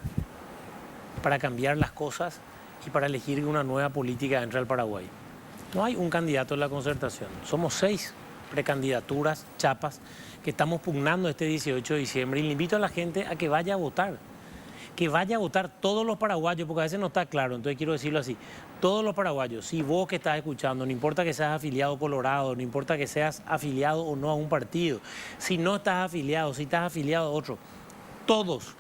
S2: para cambiar las cosas y para elegir una nueva política dentro del Paraguay. No hay un candidato en la concertación, somos 6 precandidaturas, chapas, que estamos pugnando este 18 de diciembre, y le invito a la gente a que vaya a votar. Que vaya a votar todos los paraguayos, porque a veces no está claro, entonces quiero decirlo así. Todos los paraguayos, si vos que estás escuchando, no importa que seas afiliado Colorado, no importa que seas afiliado o no a un partido, si no estás afiliado, si estás afiliado a otro, todos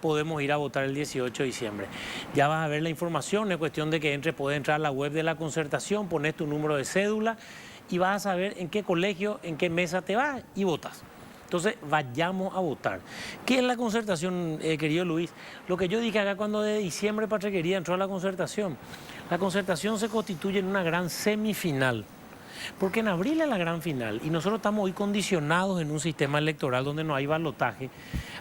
S2: podemos ir a votar el 18 de diciembre. Ya vas a ver la información, es cuestión de que puedes entrar a la web de la concertación, pones tu número de cédula y vas a saber en qué colegio, en qué mesa te vas y votas. Entonces, vayamos a votar. ¿Qué es la concertación, querido Luis? Lo que yo dije acá cuando de diciembre Patriquería entró a la concertación. La concertación se constituye en una gran semifinal, porque en abril es la gran final y nosotros estamos hoy condicionados en un sistema electoral donde no hay balotaje,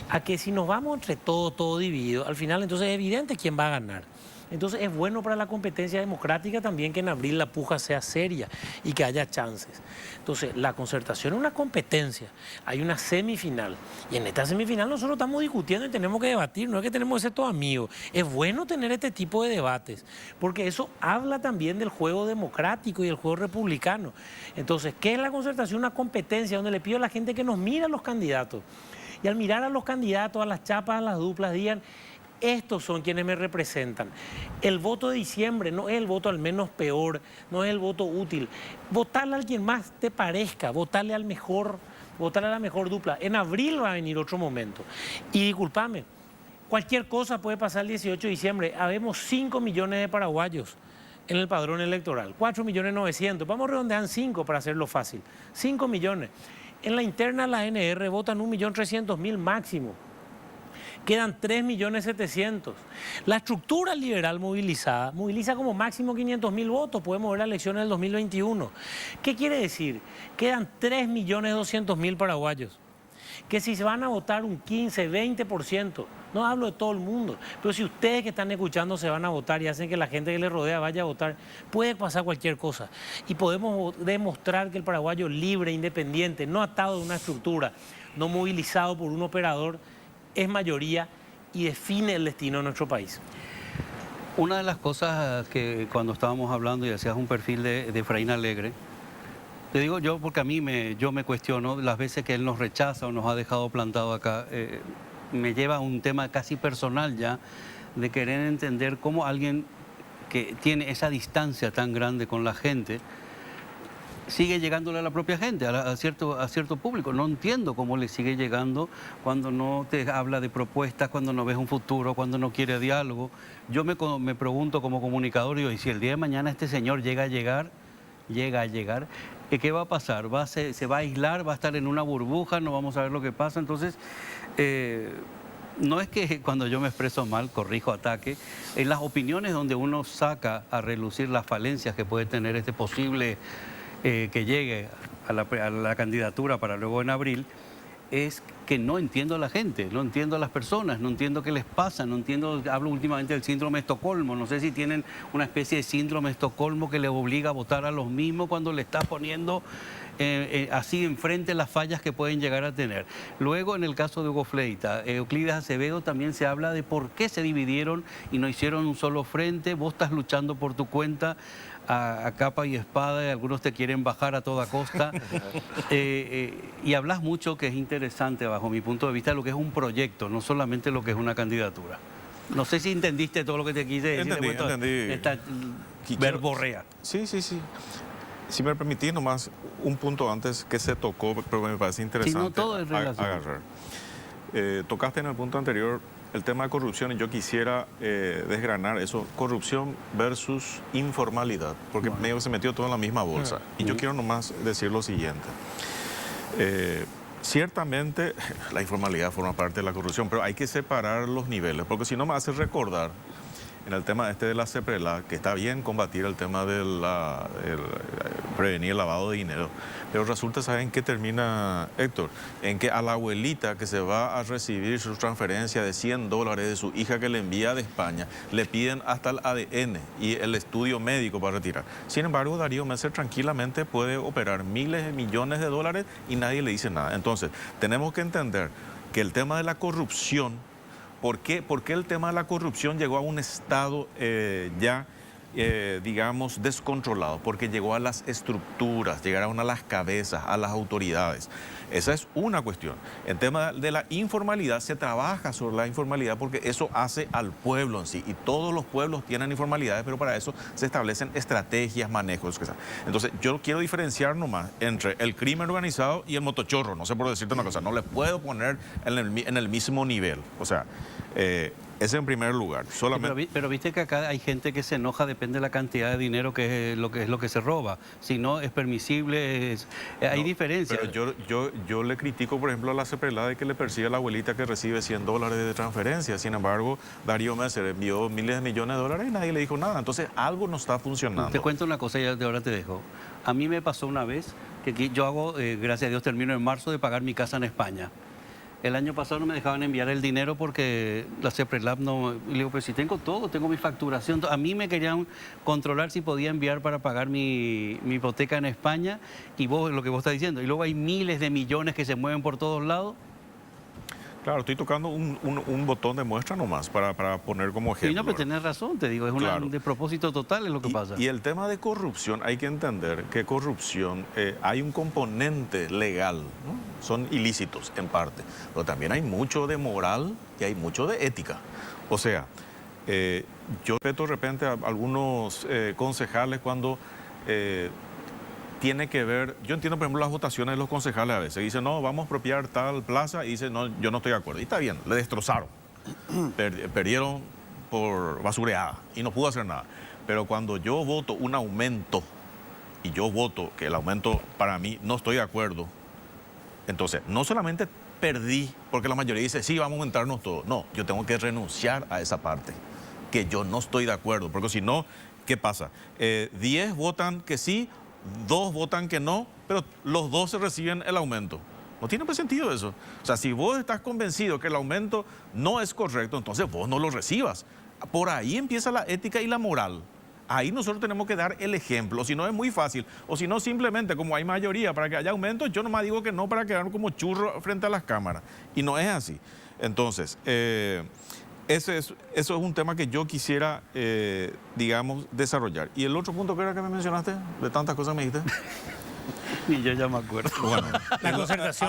S2: a que si nos vamos entre todo dividido, al final entonces es evidente quién va a ganar. Entonces es bueno para la competencia democrática también que en abril la puja sea seria y que haya chances. Entonces la concertación es una competencia, hay una semifinal y en esta semifinal nosotros estamos discutiendo y tenemos que debatir, no es que tenemos que ser todos amigos. Es bueno tener este tipo de debates porque eso habla también del juego democrático y del juego republicano. Entonces, ¿qué es la concertación? Una competencia donde le pido a la gente que nos mire a los candidatos y al mirar a los candidatos, a las chapas, a las duplas, digan: estos son quienes me representan. El voto de diciembre no es el voto al menos peor, no es el voto útil. Votarle a quien más te parezca, votarle al mejor, votarle a la mejor dupla. En abril va a venir otro momento. Y discúlpame, Cualquier cosa puede pasar el 18 de diciembre. Habemos 5 millones de paraguayos en el padrón electoral, 4.900.000. Vamos a redondear en 5 para hacerlo fácil. 5 millones. En la interna la ANR votan 1.300.000 máximo. Quedan 3.700.000. La estructura liberal movilizada moviliza como máximo 500.000 votos. Podemos ver las elecciones del 2021. ¿Qué quiere decir? Quedan 3.200.000 paraguayos. Que si se van a votar un 15, 20%, no hablo de todo el mundo, pero si ustedes que están escuchando se van a votar y hacen que la gente que les rodea vaya a votar, puede pasar cualquier cosa. Y podemos demostrar que el paraguayo libre, independiente, no atado de una estructura, no movilizado por un operador, es mayoría y define el destino de nuestro país.
S1: Una de las cosas que cuando estábamos hablando y hacías un perfil de Efraín Alegre, te digo yo porque a mí yo me cuestiono las veces que él nos rechaza o nos ha dejado plantado acá, me lleva a un tema casi personal ya de querer entender cómo alguien que tiene esa distancia tan grande con la gente sigue llegándole a la propia gente, a cierto público. No entiendo cómo le sigue llegando cuando no te habla de propuestas, cuando no ves un futuro, cuando no quiere diálogo. Yo me pregunto como comunicador, digo, y si el día de mañana este señor llega a llegar, ¿qué va a pasar? ¿Se va a aislar? ¿Va a estar en una burbuja? ¿No vamos a ver lo que pasa? Entonces, no es que cuando yo me expreso mal, corrijo, ataque, en las opiniones donde uno saca a relucir las falencias que puede tener este posible que llegue a la candidatura para luego en abril, es que no entiendo a la gente, no entiendo a las personas, no entiendo qué les pasa, no entiendo, hablo últimamente del síndrome de Estocolmo, no sé si tienen una especie de síndrome de Estocolmo que les obliga a votar a los mismos cuando le estás poniendo así enfrente las fallas que pueden llegar a tener. Luego, en el caso de Hugo Fleita, Euclides Acevedo, también se habla de por qué se dividieron y no hicieron un solo frente. Vos estás luchando por tu cuenta a capa y espada y algunos te quieren bajar a toda costa. Y hablas mucho, que es interesante bajo mi punto de vista, lo que es un proyecto, no solamente lo que es una candidatura. No sé si entendiste todo lo que te quise decir.
S3: Entendí.
S1: Esta verborrea.
S3: Sí. Si me permitís nomás un punto antes que se tocó, pero me parece interesante
S1: no, todo es
S3: agarrar. Tocaste en el punto anterior el tema de corrupción y yo quisiera desgranar eso, corrupción versus informalidad, porque medio se metió todo en la misma bolsa. Y yo quiero nomás decir lo siguiente. Ciertamente la informalidad forma parte de la corrupción, pero hay que separar los niveles, porque si no me hace recordar en el tema de la CEPRELA, que está bien combatir el tema de prevenir el lavado de dinero, pero resulta, ¿saben qué termina, Héctor? En que a la abuelita que se va a recibir su transferencia de $100 de su hija que le envía de España, le piden hasta el ADN y el estudio médico para retirar. Sin embargo, Darío Messer tranquilamente puede operar miles de millones de dólares y nadie le dice nada. Entonces, tenemos que entender que el tema de la corrupción, ¿por qué el tema de la corrupción llegó a un estado digamos, descontrolado? Porque llegó a las estructuras, llegaron a las cabezas, a las autoridades. Esa es una cuestión. En tema de la informalidad, se trabaja sobre la informalidad porque eso hace al pueblo en sí. Y todos los pueblos tienen informalidades, pero para eso se establecen estrategias, manejos. Entonces, yo quiero diferenciar nomás entre el crimen organizado y el motochorro. No sé por decirte una cosa, no le puedo poner en el mismo nivel. O sea, ese en primer lugar. Solamente...
S1: Pero viste que acá hay gente que se enoja, depende de la cantidad de dinero que es lo que se roba. Si no es permisible, hay diferencias.
S3: Pero yo le critico, por ejemplo, a la CEPRELA de que le persigue a la abuelita que recibe $100 de transferencia. Sin embargo, Darío Messer envió miles de millones de dólares y nadie le dijo nada. Entonces, algo no está funcionando.
S1: Te cuento una cosa y ahora te dejo. A mí me pasó una vez que yo hago, gracias a Dios, termino en marzo de pagar mi casa en España. El año pasado no me dejaban enviar el dinero porque la CEPRELAB no... Le digo, pues si tengo todo, tengo mi facturación. A mí me querían controlar si podía enviar para pagar mi hipoteca en España y lo que vos estás diciendo. Y luego hay miles de millones que se mueven por todos lados.
S3: Claro, estoy tocando un botón de muestra nomás para poner como ejemplo.
S1: Sí, no, pero tenés razón, te digo, es
S3: claro.
S1: Un despropósito total es lo que pasa.
S3: Y el tema de corrupción, hay que entender que corrupción, hay un componente legal, ¿no? Son ilícitos en parte, pero también hay mucho de moral y hay mucho de ética. O sea, yo respeto de repente a algunos concejales cuando... tiene que ver, yo entiendo por ejemplo las votaciones de los concejales a veces, dicen no, vamos a expropiar tal plaza y dicen no, yo no estoy de acuerdo, y está bien, le destrozaron. Perdieron por basureada y no pudo hacer nada. Pero cuando yo voto un aumento, y yo voto que el aumento para mí no estoy de acuerdo, entonces no solamente perdí porque la mayoría dice, sí, vamos a aumentarnos todo. No, yo tengo que renunciar a esa parte, que yo no estoy de acuerdo, porque si no, ¿qué pasa? 10 votan que sí, 2 votan que no, pero los 12 reciben el aumento. No tiene pues sentido eso. O sea, si vos estás convencido que el aumento no es correcto, entonces vos no lo recibas. Por ahí empieza la ética y la moral. Ahí nosotros tenemos que dar el ejemplo, si no es muy fácil, o si no simplemente como hay mayoría para que haya aumento, yo nomás digo que no para quedar como churro frente a las cámaras. Y no es así. Entonces, eso es un tema que yo quisiera, digamos, desarrollar. Y el otro punto que era que me mencionaste, de tantas cosas me dijiste.
S1: Y yo ya me acuerdo.
S3: Bueno,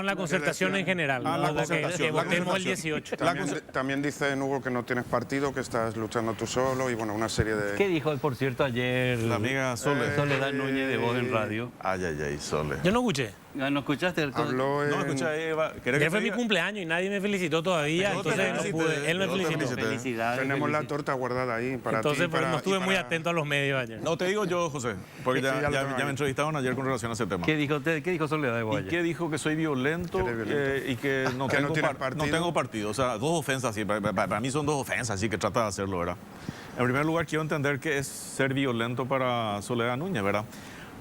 S2: La concertación en general.
S3: Ah,
S2: ¿no?
S3: la
S2: Que
S3: concertación, la
S2: votemos el
S3: concertación.
S2: 18.
S5: También dice Hugo que no tienes partido, que estás luchando tú solo y bueno, una serie de...
S1: ¿Qué dijo, por cierto, ayer
S3: la amiga Sole.
S1: Soledad Núñez de Voz en Radio?
S3: Ay, ay, ay, Sole.
S2: Yo no escuché.
S1: ¿No escuchaste?
S5: Habló en...
S3: No, escucha, Eva. ¿Querés que
S2: Ayer fue
S3: te
S2: mi
S3: diga?
S2: cumpleaños y nadie me felicitó todavía,
S3: Yo te
S2: entonces no
S3: felicité,
S2: pude. Él me
S3: yo te
S2: felicitó.
S3: felicité.
S1: Felicidades.
S5: Tenemos la torta guardada ahí para
S2: Entonces,
S5: ti.
S2: pero no estuve
S5: y
S2: muy
S5: para-
S2: atento a los medios ayer.
S3: No, te digo yo, José, porque
S5: Sí, ya lo tengo
S3: ya
S5: ahí.
S3: me entrevistaron ayer con relación a ese tema.
S1: ¿Qué dijo Soledad de
S3: ¿Y
S1: Guaya?
S3: qué dijo? Que soy violento,
S5: Que eres violento.
S3: y que no
S5: Que no
S3: tengo,
S5: tienes partido.
S3: no tengo partido. O sea, 2 ofensas, sí, para mí son 2 ofensas, así que trata de hacerlo, ¿verdad? En primer lugar, quiero entender qué es ser violento para Soledad Núñez, ¿verdad?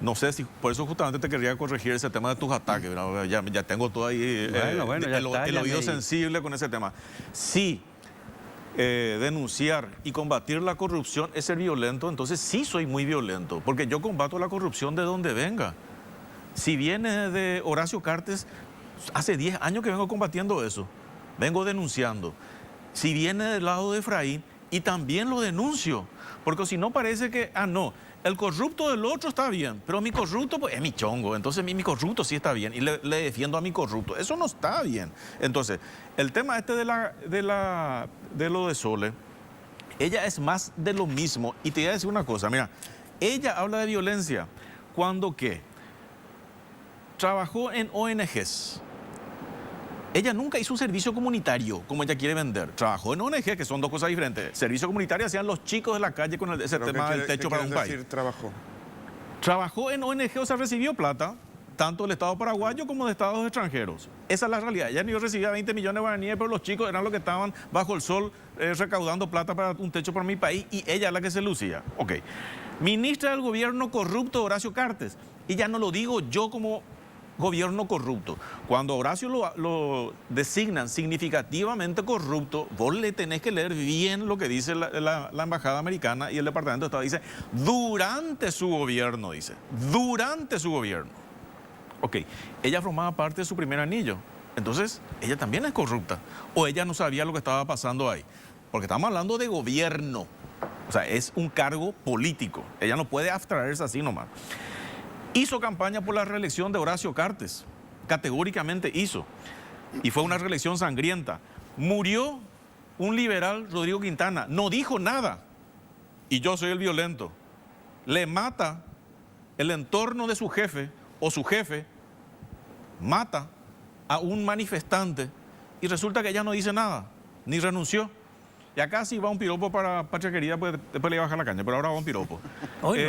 S3: No sé si, por eso justamente te quería corregir ese tema de tus ataques, ¿verdad? Ya tengo todo ahí,
S1: Bueno, ya está,
S3: el
S1: ya
S3: oído
S1: me-
S3: sensible con ese tema. Sí, denunciar y combatir la corrupción es ser violento, entonces sí soy muy violento, porque yo combato la corrupción de donde venga. Si viene de Horacio Cartes, hace 10 años que vengo combatiendo eso, vengo denunciando. Si viene del lado de Efraín, y también lo denuncio, porque si no parece que, no, el corrupto del otro está bien, pero mi corrupto pues, es mi chongo, entonces mi corrupto sí está bien, y le defiendo a mi corrupto, eso no está bien. Entonces, el tema este de lo de Sole, ella es más de lo mismo, y te voy a decir una cosa, mira, ella habla de violencia, cuando ¿qué? Trabajó en ONGs. Ella nunca hizo un servicio comunitario como ella quiere vender. Trabajó en ONG, que son 2 cosas diferentes. Servicio comunitario hacían los chicos de la calle con ese
S5: ¿Pero
S3: tema
S5: qué
S3: del
S5: quiere-
S3: techo
S5: qué
S3: para un
S5: quieres
S3: país.
S5: decir trabajo?
S3: Trabajó en ONG, o sea, recibió plata, tanto del Estado paraguayo como de Estados extranjeros. Esa es la realidad. Ella ni recibía 20 millones de guaraníes, pero los chicos eran los que estaban bajo el sol recaudando plata para un techo para mi país, y ella es la que se lucía. Ok. Ministra del gobierno corrupto Horacio Cartes. Y ya no lo digo yo como gobierno corrupto. Cuando Horacio lo designan significativamente corrupto, vos le tenés que leer bien lo que dice la Embajada Americana y el Departamento de Estado. Dice, durante su gobierno, dice. Durante su gobierno. Ok, ella formaba parte de su primer anillo. Entonces, ella también es corrupta. O ella no sabía lo que estaba pasando ahí. Porque estamos hablando de gobierno. O sea, es un cargo político. Ella no puede abstraerse así nomás. Hizo campaña por la reelección de Horacio Cartes, categóricamente hizo, y fue una reelección sangrienta. Murió un liberal, Rodrigo Quintana, no dijo nada, y yo soy el violento. Le mata el entorno de su jefe, o su jefe mata a un manifestante, y resulta que ella no dice nada, ni renunció. Y acá sí va un piropo para Patria Querida, pues después le iba a bajar la caña, pero ahora va un piropo.
S2: Hoy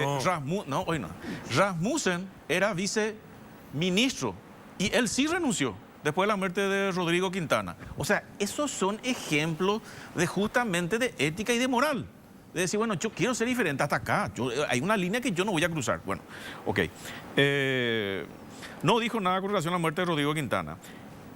S2: no.
S3: Hoy no. Rasmussen era viceministro y él sí renunció después de la muerte de Rodrigo Quintana. O sea, esos son ejemplos de justamente de ética y de moral. De decir, bueno, yo quiero ser diferente hasta acá. Hay una línea que yo no voy a cruzar. Bueno, ok. No dijo nada con relación a la muerte de Rodrigo Quintana.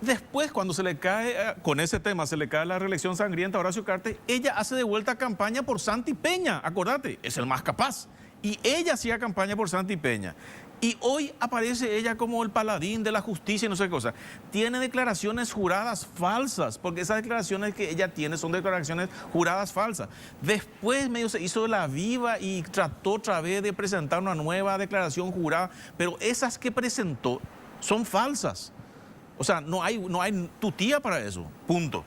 S3: Después, cuando se le cae, con ese tema, se le cae la reelección sangrienta a Horacio Cartes, ella hace de vuelta campaña por Santi Peña, acordate, es el más capaz. Y ella hacía campaña por Santi Peña. Y hoy aparece ella como el paladín de la justicia y no sé qué cosa. Tiene declaraciones juradas falsas, porque esas declaraciones que ella tiene son declaraciones juradas falsas. Después medio se hizo de la viva y trató otra vez de presentar una nueva declaración jurada, pero esas que presentó son falsas. O sea, no hay tutía para eso, punto.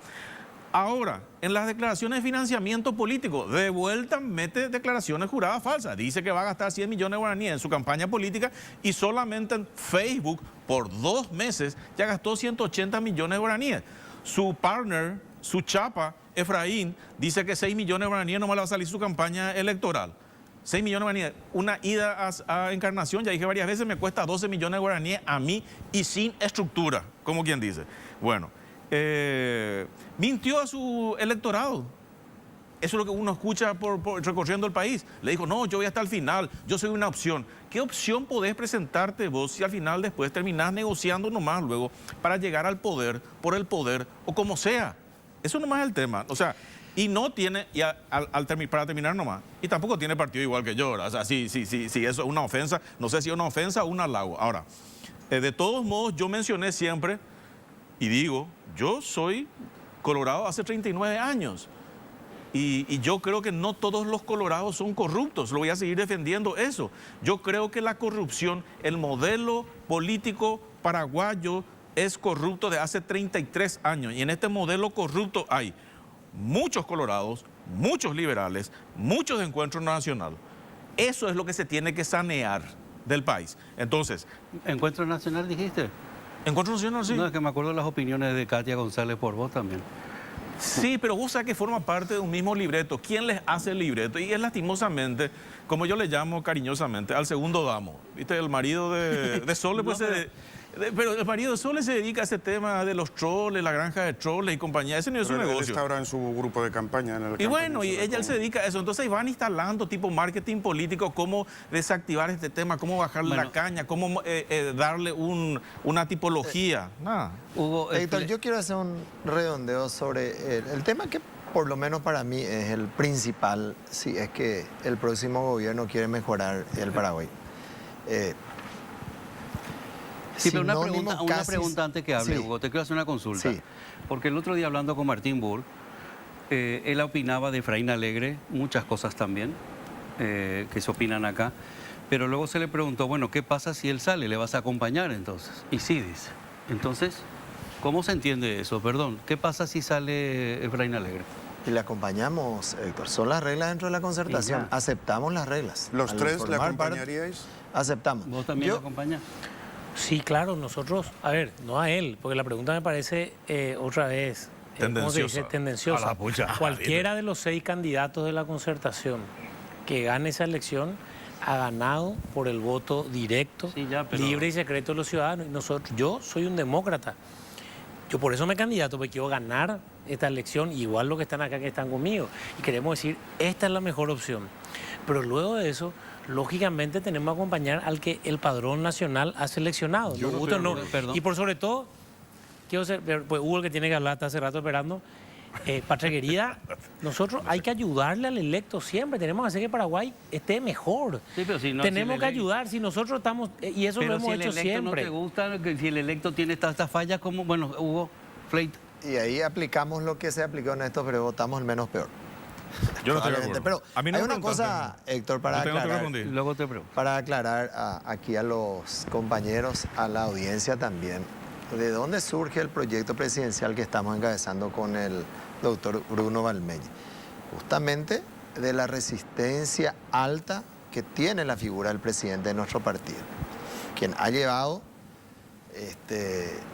S3: Ahora, en las declaraciones de financiamiento político, de vuelta mete declaraciones juradas falsas. Dice que va a gastar 100 millones de guaraníes en su campaña política y solamente en Facebook, por 2 meses, ya gastó 180 millones de guaraníes. Su partner, su chapa, Efraín dice que 6 millones de guaraníes nomás le va a salir su campaña electoral. 6 millones de guaraníes. Una ida a Encarnación, ya dije varias veces, me cuesta 12 millones de guaraníes a mí y sin estructura, como quien dice. Bueno, mintió a su electorado. Eso es lo que uno escucha recorriendo el país. Le dijo, no, yo voy hasta el final, yo soy una opción. ¿Qué opción podés presentarte vos si al final después terminás negociando nomás luego para llegar al poder, por el poder o como sea? Eso nomás es el tema. O sea, y no tiene, para terminar nomás, y tampoco tiene partido igual que yo, ¿verdad? O sea, sí, eso es una ofensa. No sé si es una ofensa o un halago. Ahora, de todos modos, yo mencioné siempre y digo, yo soy colorado hace 39 años. Y yo creo que no todos los colorados son corruptos, lo voy a seguir defendiendo eso. Yo creo que la corrupción, el modelo político paraguayo es corrupto de hace 33 años. Y en este modelo corrupto hay muchos colorados, muchos liberales, muchos de Encuentro Nacional. Eso es lo que se tiene que sanear del país. Entonces,
S1: ¿Encuentro Nacional dijiste?
S3: Encuentro Nacional, sí.
S1: No, es que me acuerdo de las opiniones de Katia González por vos también.
S3: Sí, pero vos sabés que forma parte de un mismo libreto. ¿Quién les hace el libreto? Y es lastimosamente, como yo le llamo cariñosamente, al segundo damo. ¿Viste? El marido de Sole, pues pero el marido de Sole se dedica a ese tema de los troles, la granja de troles y compañía. Ese no es su
S5: Pero él
S3: negocio.
S5: está ahora en su grupo de campaña.
S3: Y bueno, y ella se dedica a eso. Entonces van instalando tipo marketing político, cómo desactivar este tema, cómo bajarle la caña, cómo darle una tipología. Nada.
S1: Hugo,
S4: Héctor, yo quiero hacer un redondeo sobre el tema que por lo menos para mí es el principal, si es que el próximo gobierno quiere mejorar el Paraguay.
S1: Sí, pero una
S4: sinónimo
S1: pregunta antes que hable,
S4: sí.
S1: Hugo. Te quiero hacer una consulta.
S4: Sí.
S1: Porque el otro día hablando con Martín Burr, él opinaba de Efraín Alegre, muchas cosas también, que se opinan acá. Pero luego se le preguntó, bueno, ¿qué pasa si él sale? ¿Le vas a acompañar entonces? Y sí, dice. Entonces, ¿cómo se entiende eso? Perdón, ¿qué pasa si sale Efraín Alegre?
S4: Y le acompañamos, Héctor. Son las reglas dentro de la concertación. Aceptamos las reglas.
S5: ¿Los
S4: Al
S5: tres le
S4: formar parte,
S5: acompañaríais?
S4: aceptamos.
S1: ¿Vos también le acompañás?
S2: Sí, claro, nosotros, a ver, no a él, porque la pregunta me parece otra vez, ¿cómo se dice? Tendenciosa.
S3: A la pucha.
S2: Cualquiera de los 6 candidatos de la concertación que gane esa elección ha ganado por el voto directo,
S1: Sí, ya, pero-
S2: libre y secreto de los ciudadanos. Y nosotros, yo soy un demócrata. Yo por eso me candidato, porque quiero ganar esta elección, igual los que están acá que están conmigo. Y queremos decir, esta es la mejor opción. Pero luego de eso, lógicamente tenemos que acompañar al que el padrón nacional ha seleccionado.
S1: Yo
S2: Nos
S1: no
S2: gusta o
S1: estoy de
S2: no.
S1: acuerdo, perdón.
S2: Y por sobre todo, quiero ser, pues Hugo el que tiene que hablar, está hace rato esperando. Patria querida, nosotros hay que ayudarle al electo siempre. Tenemos que hacer que Paraguay esté mejor.
S1: Sí, pero si no,
S2: Tenemos
S1: si
S2: que
S1: el electo-
S2: ayudar, si nosotros estamos, y eso lo
S1: Pero
S2: hemos
S1: si el
S2: hecho
S1: electo no
S2: siempre.
S1: te gusta, si el electo tiene tantas fallas como, bueno, Hugo, Fleit.
S4: Y ahí aplicamos lo que se aplicó en esto, pero votamos el menos peor.
S3: Yo no estoy de
S4: Probablemente.
S3: acuerdo.
S4: Pero
S3: A mí no
S4: hay
S3: me
S4: una cosa, Héctor, para
S3: Yo tengo que
S4: aclarar.
S3: responder.
S1: Luego te pregunto.
S4: Para aclarar aquí a los compañeros, a la audiencia también, ¿de dónde surge el proyecto presidencial que estamos encabezando con el doctor Bruno Valmeña? Justamente de la resistencia alta que tiene la figura del presidente de nuestro partido, quien ha llevado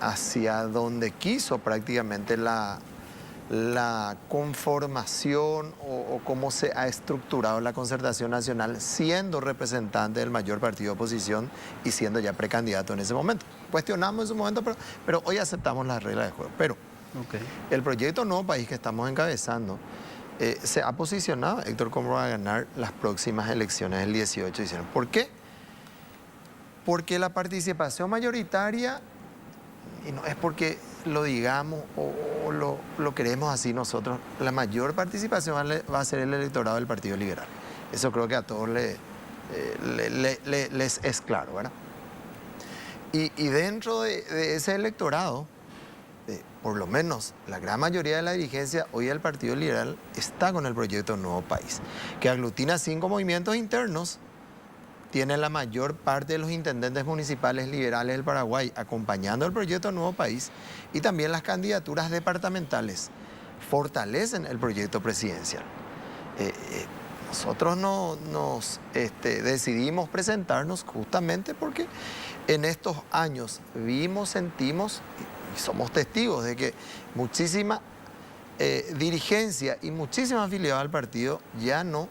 S4: hacia donde quiso prácticamente la conformación o cómo se ha estructurado la concertación nacional, siendo representante del mayor partido de oposición y siendo ya precandidato en ese momento. Cuestionamos en su momento, pero hoy aceptamos las reglas de juego. Pero
S1: Okay.
S4: el proyecto Nuevo País que estamos encabezando se ha posicionado, Héctor, como va a ganar las próximas elecciones el 18 de diciembre. ¿Por qué? Porque la participación mayoritaria, y no es porque lo digamos o lo queremos así nosotros, la mayor participación va a ser el electorado del Partido Liberal. Eso creo que a todos les es claro, ¿verdad? Y dentro de ese electorado, por lo menos la gran mayoría de la dirigencia hoy del Partido Liberal está con el proyecto Nuevo País, que aglutina 5 movimientos internos, tiene la mayor parte de los intendentes municipales liberales del Paraguay acompañando el proyecto Nuevo País, y también las candidaturas departamentales fortalecen el proyecto presidencial. Nosotros nos decidimos presentarnos justamente porque en estos años vimos, sentimos y somos testigos de que muchísima dirigencia y muchísimos afiliados al partido ya no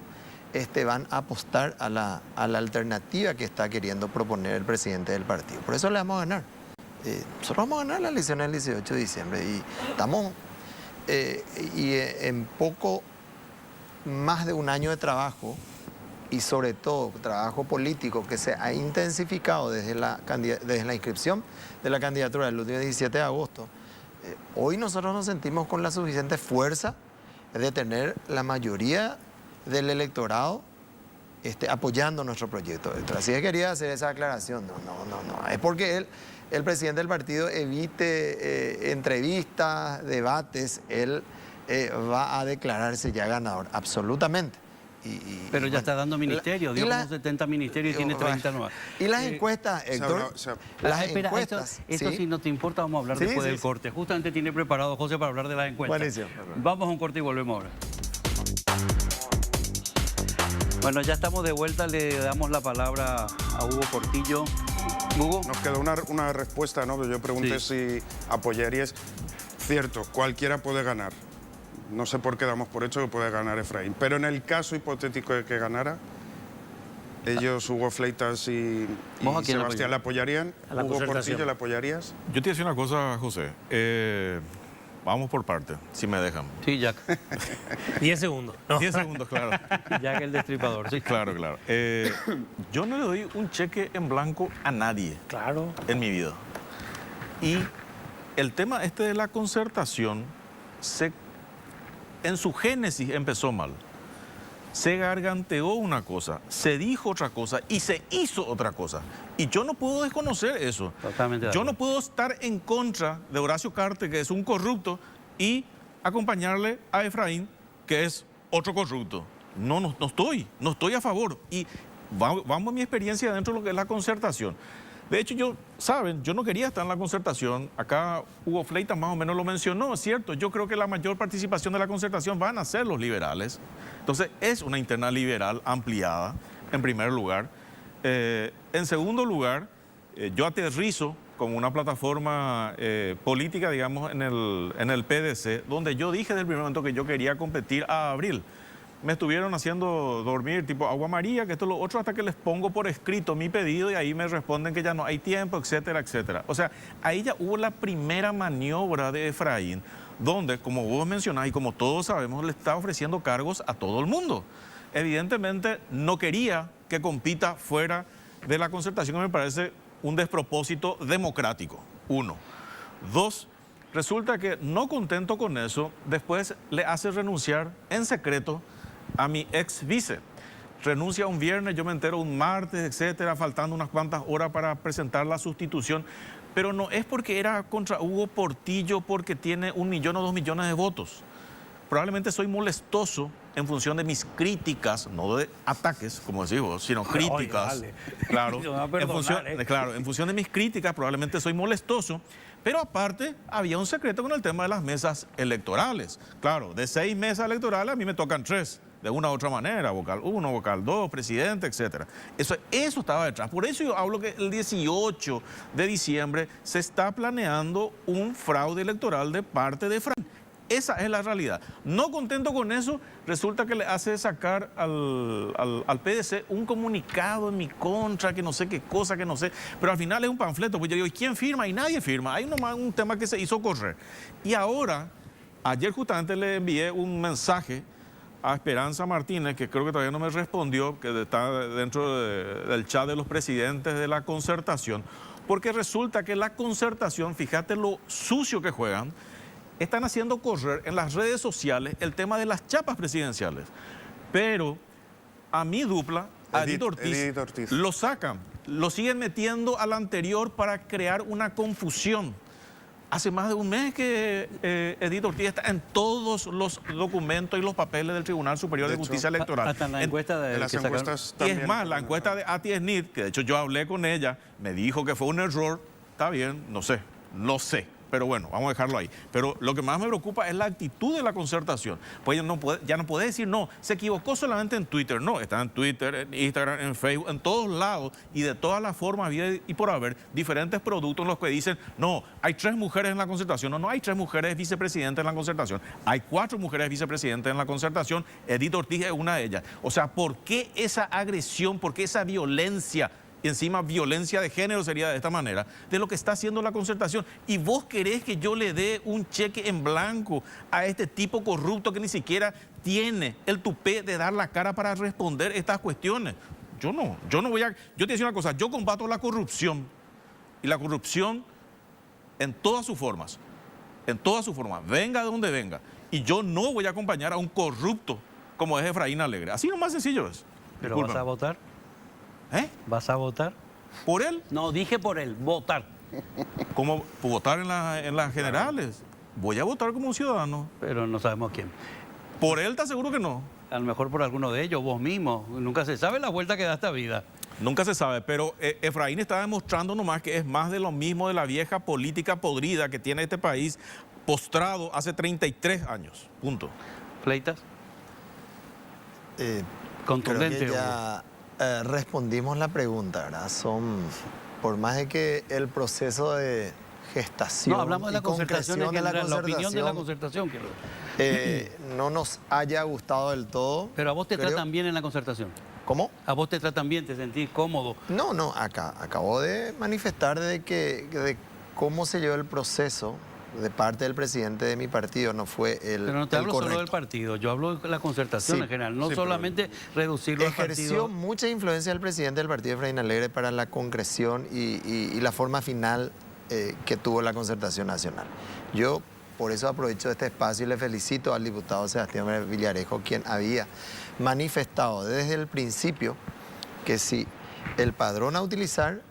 S4: van a apostar a la alternativa que está queriendo proponer el presidente del partido. Por eso le vamos a ganar. Nosotros vamos a ganar las elecciones el 18 de diciembre y estamos en poco más de un año de trabajo y sobre todo trabajo político que se ha intensificado desde la inscripción de la candidatura del último 17 de agosto. Hoy nosotros nos sentimos con la suficiente fuerza de tener la mayoría del electorado apoyando nuestro proyecto. Así que quería hacer esa aclaración. No. Es porque el presidente del partido evite entrevistas, debates, él va a declararse ya ganador, absolutamente.
S1: Pero ya está dando ministerio, dio como 70 ministerios y tiene 30 nuevas.
S4: Y las encuestas, Héctor, las
S1: espera,
S4: encuestas...
S1: esto si no te importa, vamos a hablar después del corte. Justamente tiene preparado José para hablar de las encuestas.
S4: Buenísimo.
S1: Vamos a un corte y volvemos ahora. Bueno, ya estamos de vuelta, le damos la palabra a Hugo Portillo. Hugo.
S5: Nos quedó una respuesta, ¿no? Yo pregunté si apoyarías. Cierto, cualquiera puede ganar. No sé por qué damos por hecho que puede ganar Efraín. Pero en el caso hipotético de que ganara, ellos, Hugo Fleitas y Sebastián, ¿le apoyarían?
S2: A la
S5: Hugo
S2: concertación.
S5: Portillo, ¿le apoyarías?
S3: Yo te voy a decir una cosa, José. Vamos por parte, si me dejan.
S1: Sí, Jack.
S2: 10 segundos. No.
S3: 10 segundos, claro.
S1: Jack el destripador, sí.
S3: Claro. Yo no le doy un cheque en blanco a nadie
S2: Claro.
S3: en mi vida. Y el tema de la concertación, en su génesis empezó mal. Se garganteó una cosa, se dijo otra cosa y se hizo otra cosa. Y yo no puedo desconocer eso.
S1: Totalmente de
S3: Yo
S1: acuerdo.
S3: no puedo estar en contra de Horacio Cartes, que es un corrupto, y acompañarle a Efraín, que es otro corrupto. No estoy a favor. Y vamos a mi experiencia dentro de lo que es la concertación. De hecho, yo no quería estar en la concertación. Acá Hugo Fleitas más o menos lo mencionó, es cierto. Yo creo que la mayor participación de la concertación van a ser los liberales. Entonces, es una interna liberal ampliada, en primer lugar. En segundo lugar, yo aterrizo como una plataforma política, digamos, en el PDC, donde yo dije desde el primer momento que yo quería competir a abril. Me estuvieron haciendo dormir tipo agua María, que esto es lo otro, hasta que les pongo por escrito mi pedido y ahí me responden que ya no hay tiempo, etcétera, etcétera. O sea, ahí ya hubo la primera maniobra de Efraín, donde, como vos mencionás y como todos sabemos, le está ofreciendo cargos a todo el mundo. Evidentemente no quería que compita fuera de la concertación, que me parece un despropósito democrático, 1. 2, resulta que no contento con eso, después le hace renunciar en secreto a mi ex vice. Renuncia un viernes, yo me entero un martes, etcétera, faltando unas cuantas horas para presentar la sustitución. Pero no es porque era contra Hugo Portillo, porque tiene 1 millón o 2 millones de votos. Probablemente soy molestoso en función de mis críticas, no de ataques, como decís vos, sino críticas.
S2: Oye,
S3: claro,
S2: me va a perdonar,
S3: en función de mis críticas probablemente soy molestoso. Pero aparte, había un secreto con el tema de las mesas electorales. Claro, de 6 mesas electorales a mí me tocan 3, de una u otra manera, vocal 1, vocal 2, presidente, etcétera. Eso estaba detrás. Por eso yo hablo que el 18 de diciembre se está planeando un fraude electoral de parte de Efraín. Esa es la realidad. No contento con eso, resulta que le hace sacar al PDC un comunicado en mi contra, que no sé qué cosa, que no sé. Pero al final es un panfleto, pues yo digo, ¿y quién firma? Y nadie firma. Hay nomás un tema que se hizo correr. Y ahora, ayer justamente le envié un mensaje a Esperanza Martínez, que creo que todavía no me respondió, que está dentro del chat de los presidentes de la concertación, porque resulta que la concertación, fíjate lo sucio que juegan, están haciendo correr en las redes sociales el tema de las chapas presidenciales. Pero a mi dupla, a Edith Ortiz, lo sacan, lo siguen metiendo al anterior para crear una confusión. Hace más de un mes que Edith Ortiz está en todos los documentos y los papeles del Tribunal Superior de Justicia Electoral.
S1: Hasta en la encuesta de
S5: las
S1: que sacaron.
S5: encuestas
S3: Y
S5: también.
S3: es más, la encuesta de Ati Snit, que de hecho yo hablé con ella, me dijo que fue un error. Está bien, no sé, pero bueno, vamos a dejarlo ahí. Pero lo que más me preocupa es la actitud de la concertación. Pues ya no puede decir, no, se equivocó solamente en Twitter. No, está en Twitter, en Instagram, en Facebook, en todos lados y de todas las formas había y por haber diferentes productos en los que dicen, no, hay 3 mujeres en la concertación. No, no hay 3 mujeres vicepresidentes en la concertación. Hay 4 mujeres vicepresidentes en la concertación. Edith Ortiz es una de ellas. O sea, ¿por qué esa agresión, por qué esa violencia? Y encima violencia de género sería de esta manera, de lo que está haciendo la concertación. Y vos querés que yo le dé un cheque en blanco a este tipo corrupto que ni siquiera tiene el tupé de dar la cara para responder estas cuestiones. Yo no voy a... Yo te voy a decir una cosa, yo combato la corrupción. Y la corrupción en todas sus formas, venga de donde venga. Y yo no voy a acompañar a un corrupto como es Efraín Alegre. Así nomás sencillo es.
S1: ¿Pero vas a votar?
S3: ¿Eh?
S1: ¿Vas a votar?
S3: ¿Por él?
S1: No, dije por él, votar.
S3: ¿Cómo votar en las generales? Voy a votar como un ciudadano.
S1: Pero no sabemos quién.
S3: ¿Por él te aseguro que no?
S1: A lo mejor por alguno de ellos, vos mismo. Nunca se sabe la vuelta que da esta vida.
S3: Nunca se sabe, pero Efraín está demostrando nomás que es más de lo mismo de la vieja política podrida que tiene este país postrado hace 33 años. Punto.
S1: ¿Fleitas?
S4: Creo
S1: Contundente.
S4: que ya respondimos la pregunta, ¿verdad? Por más de que el proceso de gestación
S1: No, hablamos de la
S4: y
S1: concertación en
S4: concreción de
S1: general, la opinión de la
S4: concertación,
S1: concertación.
S4: no nos haya gustado del todo.
S1: Pero a vos te
S4: creo-
S1: tratan bien en la concertación.
S4: ¿Cómo?
S1: A vos te tratan bien, te sentís cómodo.
S4: No, acabo de manifestar de cómo se llevó el proceso de parte del presidente de mi partido, no fue
S1: Pero no te
S4: el
S1: hablo
S4: correcto.
S1: solo del partido, yo hablo de la concertación
S4: Sí,
S1: en general, no
S3: sí,
S1: solamente reducirlo al
S4: Ejerció
S1: partido.
S4: mucha influencia el presidente del partido, Efraín Alegre, para la concreción y la forma final que tuvo la concertación nacional. Yo por eso aprovecho este espacio y le felicito al diputado Sebastián Villarejo, quien había manifestado desde el principio que si el padrón a utilizar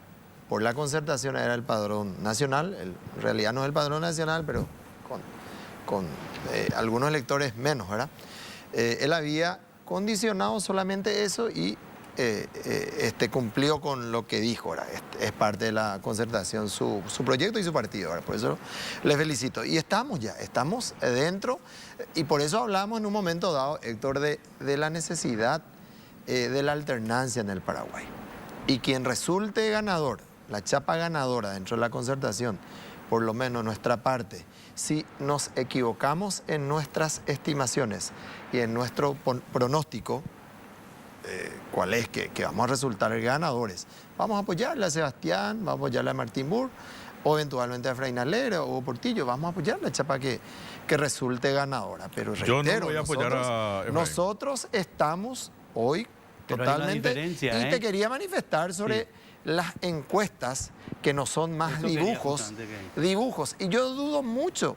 S4: por la concertación era el padrón nacional, en realidad no es el padrón nacional, pero con algunos electores menos, ¿verdad? Él había condicionado solamente eso y cumplió con lo que dijo, ¿verdad? Es parte de la concertación su proyecto y su partido, ¿verdad? Por eso le felicito. Y estamos dentro, y por eso hablamos en un momento dado, Héctor, de la necesidad de la alternancia en el Paraguay. Y quien resulte ganador, la chapa ganadora dentro de la concertación, por lo menos nuestra parte, si nos equivocamos en nuestras estimaciones y en nuestro pronóstico, cuál es que vamos a resultar ganadores, vamos a apoyarle a Sebastián, vamos a apoyarle a Martín Burr, o eventualmente a Efraín Alegre o Portillo, vamos a apoyar la chapa que resulte ganadora. Pero reitero,
S3: Yo no voy a apoyar a Efraín.
S4: nosotros estamos hoy
S1: Pero hay una
S4: totalmente...
S1: diferencia,
S4: y te quería manifestar sobre las encuestas que no son más
S1: Eso quería
S4: dibujos,
S1: justamente que-
S4: dibujos. Y yo dudo mucho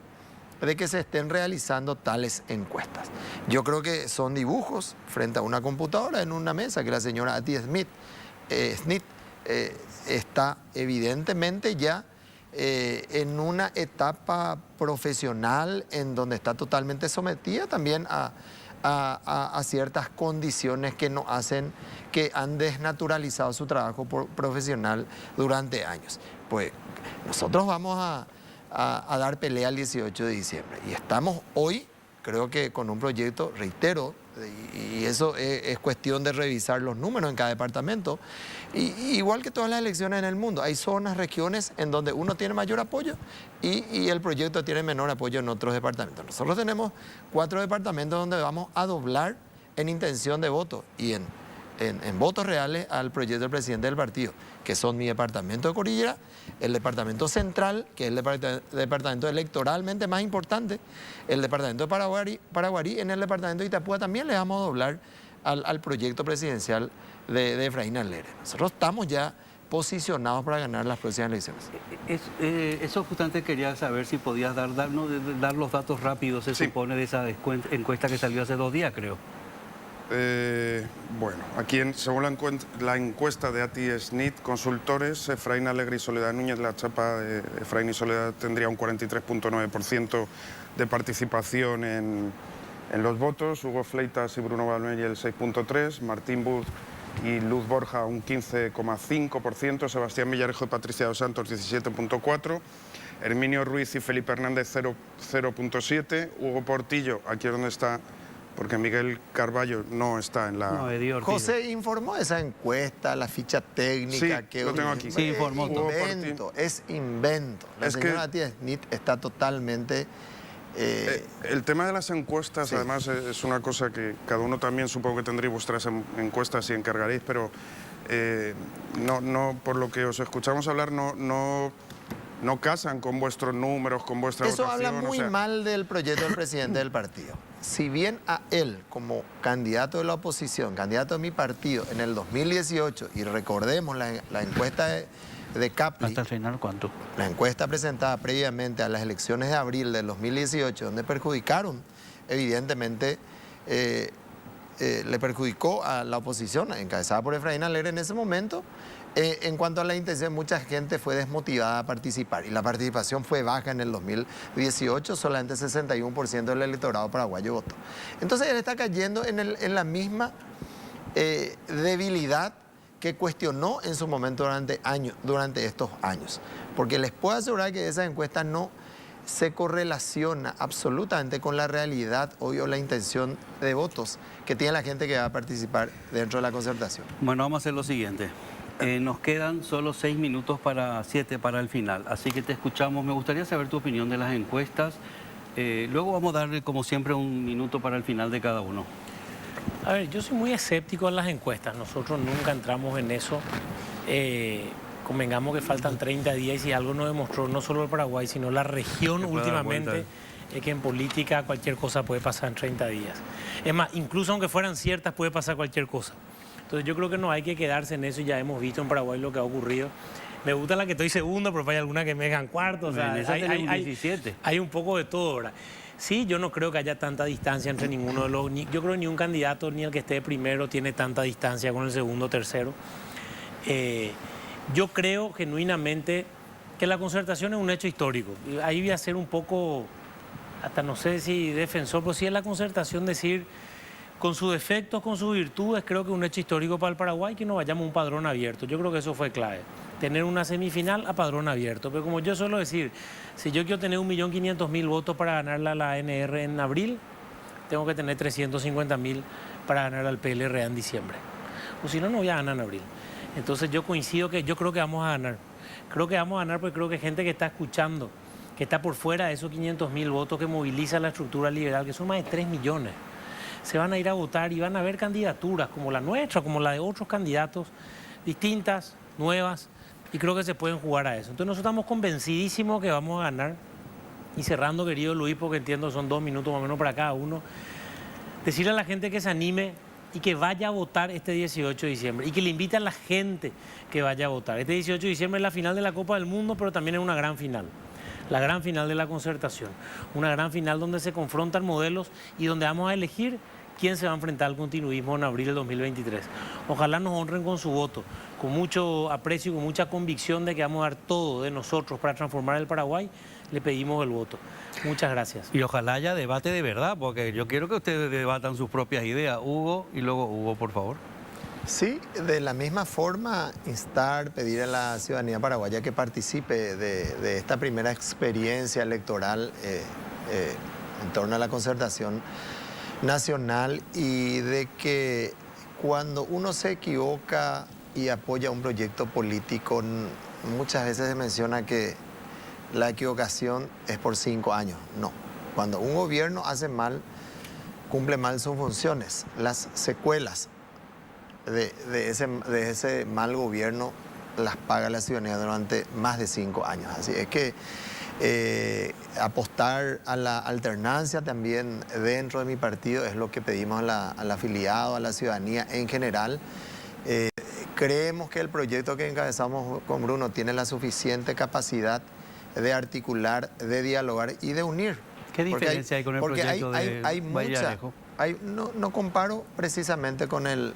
S4: de que se estén realizando tales encuestas. Yo creo que son dibujos frente a una computadora en una mesa que la señora Ati Smith está evidentemente ya en una etapa profesional en donde está totalmente sometida también a ciertas condiciones que no hacen, que han desnaturalizado su trabajo profesional durante años. Pues nosotros vamos a dar pelea el 18 de diciembre y estamos hoy, creo que con un proyecto, reitero, y eso es cuestión de revisar los números en cada departamento, igual que todas las elecciones en el mundo, hay zonas, regiones en donde uno tiene mayor apoyo y el proyecto tiene menor apoyo en otros departamentos. Nosotros tenemos 4 departamentos donde vamos a doblar en intención de voto y en votos reales al proyecto del presidente del partido, que son mi departamento de Cordillera, el departamento central, que es el departamento electoralmente más importante, el departamento de Paraguarí, en el departamento de Itapúa también le vamos a doblar al proyecto presidencial de Efraín Alegre. Nosotros estamos ya posicionados para ganar las próximas elecciones.
S1: Eso justamente quería saber si podías dar los datos rápidos, se
S5: Sí.
S1: supone, de esa encuesta que salió hace 2 días, creo.
S5: Bueno, aquí según la encuesta de Ati Smith Consultores, Efraín Alegre y Soledad Núñez, la chapa de Efraín y Soledad tendría un 43,9% de participación en los votos, Hugo Fleitas y Bruno Balmell el 6,3%, Martín Burr y Luz Borja un 15,5%, Sebastián Villarejo y Patricia dos Santos 17,4%, Herminio Ruiz y Felipe Hernández 0,7. Hugo Portillo, aquí es donde está, porque Miguel Carballo no está en la...
S1: No, Eddie Ortiz.
S4: José informó esa encuesta, la ficha técnica.
S5: Sí,
S4: que
S5: lo tengo aquí.
S1: Sí, informó todo.
S4: Es invento. La
S5: Es que-
S4: señora Matías Smith está totalmente...
S5: El tema de las encuestas,
S4: Sí.
S5: además, es una cosa que cada uno también supongo que tendréis vuestras encuestas y encargaréis, pero no, por lo que os escuchamos hablar, no casan con vuestros números, con vuestra
S4: Eso
S5: votación.
S4: habla muy mal del proyecto del presidente del partido. Si bien a él, como candidato de la oposición, candidato de mi partido en el 2018, y recordemos la encuesta de Capri,
S1: ¿Hasta el final cuánto?
S4: la encuesta presentada previamente a las elecciones de abril del 2018, donde perjudicaron, evidentemente, le perjudicó a la oposición, encabezada por Efraín Alegre en ese momento. En cuanto a la intención, mucha gente fue desmotivada a participar y la participación fue baja en el 2018, solamente 61% del electorado paraguayo votó. Entonces él está cayendo en la misma debilidad que cuestionó en su momento durante estos años. Porque les puedo asegurar que esa encuesta no se correlaciona absolutamente con la realidad hoy o la intención de votos que tiene la gente que va a participar dentro de la concertación.
S1: Bueno, vamos a hacer lo siguiente. Nos quedan solo 6 minutos para 7 para el final, así que te escuchamos. Me gustaría saber tu opinión de las encuestas. Luego vamos a darle, como siempre, un minuto para el final de cada uno.
S2: A ver, yo soy muy escéptico en las encuestas. Nosotros nunca entramos en eso. Convengamos que faltan 30 días y algo nos demostró no solo el Paraguay, sino la región
S1: Que puede dar
S2: últimamente,
S1: vuelta.
S2: es que en política cualquier cosa puede pasar en 30 días. Es más, incluso aunque fueran ciertas, puede pasar cualquier cosa. Entonces yo creo que no hay que quedarse en eso, ya hemos visto en Paraguay lo que ha ocurrido. Me gusta la que estoy segundo, pero hay alguna que me dejan cuarto. O sea,
S1: En esa tenemos 17.
S2: hay un poco de todo ahora. Sí, yo no creo que haya tanta distancia entre ninguno de los... yo creo que ni un candidato, ni el que esté primero, tiene tanta distancia con el segundo o tercero. Yo creo genuinamente que la concertación es un hecho histórico. Y ahí voy a ser un poco, hasta no sé si defensor, pero sí es la concertación decir, con sus defectos, con sus virtudes, creo que es un hecho histórico para el Paraguay que no vayamos a un padrón abierto. Yo creo que eso fue clave. Tener una semifinal a padrón abierto. Pero como yo suelo decir, si yo quiero tener 1.500.000 votos para ganarla a la ANR en abril, tengo que tener 350.000 para ganar al PLRA en diciembre. O si no, no voy a ganar en abril. Entonces yo coincido que yo creo que vamos a ganar. Creo que vamos a ganar porque creo que gente que está escuchando, que está por fuera de esos 500.000 votos que moviliza la estructura liberal, que son más de 3 millones, se van a ir a votar y van a haber candidaturas como la nuestra, como la de otros candidatos, distintas, nuevas, y creo que se pueden jugar a eso. Entonces nosotros estamos convencidísimos que vamos a ganar. Y cerrando, querido Luis, porque entiendo son 2 minutos más o menos para cada uno, decirle a la gente que se anime y que vaya a votar este 18 de diciembre y que le invite a la gente que vaya a votar. Este 18 de diciembre es la final de la Copa del Mundo, pero también es una gran final. La gran final de la concertación. Una gran final donde se confrontan modelos y donde vamos a elegir quién se va a enfrentar al continuismo en abril del 2023. Ojalá nos honren con su voto, con mucho aprecio y con mucha convicción de que vamos a dar todo de nosotros para transformar el Paraguay. Le pedimos el voto. Muchas gracias.
S1: Y ojalá haya debate de verdad, porque yo quiero que ustedes debatan sus propias ideas. Hugo, y luego Hugo, por favor.
S4: Sí, de la misma forma, pedir a la ciudadanía paraguaya que participe de esta primera experiencia electoral en torno a la concertación nacional y de que cuando uno se equivoca y apoya un proyecto político, muchas veces se menciona que la equivocación es por 5 años. No, cuando un gobierno hace mal, cumple mal sus funciones, las secuelas de ese mal gobierno las paga la ciudadanía durante más de 5 años. Así es que apostar a la alternancia también dentro de mi partido es lo que pedimos al afiliado, a la ciudadanía en general. Creemos que el proyecto que encabezamos con Bruno tiene la suficiente capacidad de articular, de dialogar y de unir.
S1: ¿Qué diferencia hay con el proyecto de
S4: Vallejo? No comparo precisamente con el,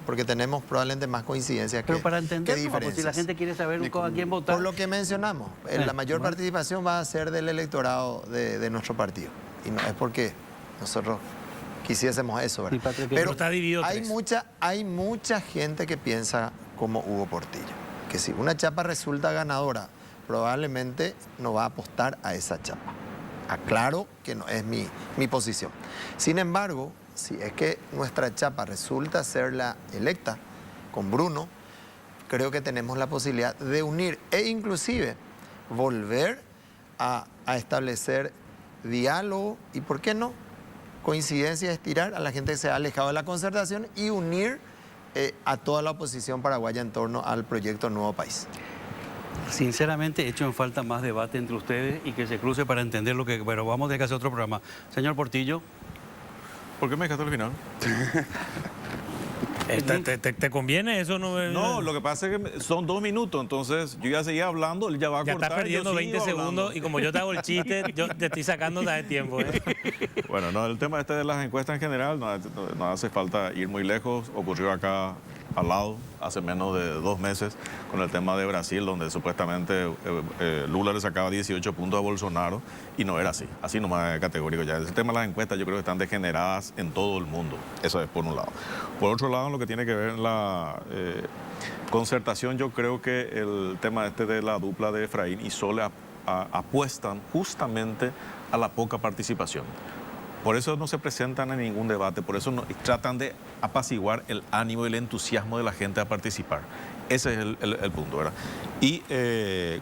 S4: porque tenemos probablemente más coincidencias que
S1: Pero para
S4: que
S1: entender, si
S4: diferencias.
S1: la gente quiere saber a quién votar.
S4: Por lo que mencionamos, la mayor participación va a ser del electorado de nuestro partido. Y no es porque nosotros quisiésemos eso, ¿verdad?
S2: Pero está dividido
S4: hay mucha gente que piensa como Hugo Portillo, que si una chapa resulta ganadora probablemente no va a apostar a esa chapa. Aclaro que no es mi posición. Sin embargo, si es que nuestra chapa resulta ser la electa con Bruno, creo que tenemos la posibilidad de unir e inclusive volver a establecer diálogo y, ¿por qué no?, coincidencia, estirar a la gente que se ha alejado de la concertación y unir a toda la oposición paraguaya en torno al proyecto Nuevo País.
S1: Sinceramente, he hecho en falta más debate entre ustedes y que se cruce para entender lo que... Pero vamos a tener que hacer otro programa. Señor Portillo.
S3: ¿Por qué me dejaste al final?
S2: ¿Te conviene eso?
S3: No, lo que pasa es que son 2 minutos, entonces yo ya seguía hablando, él ya va a cortar.
S2: Ya estás perdiendo
S3: yo
S2: 20 segundos
S3: hablando.
S2: y como yo te hago el chiste, yo te estoy sacando de tiempo.
S3: Bueno, no, el tema de las encuestas en general, no hace falta ir muy lejos. Ocurrió acá al lado, hace menos de 2 meses, con el tema de Brasil, donde supuestamente Lula le sacaba 18 puntos a Bolsonaro, y no era así nomás categórico ya. El tema de las encuestas yo creo que están degeneradas en todo el mundo, eso es por un lado. Por otro lado, en lo que tiene que ver en la concertación, yo creo que el tema de la dupla de Efraín y Sole apuestan justamente a la poca participación. Por eso no se presentan en ningún debate, por eso tratan de apaciguar el ánimo y el entusiasmo de la gente a participar. Ese es el punto, ¿verdad? Y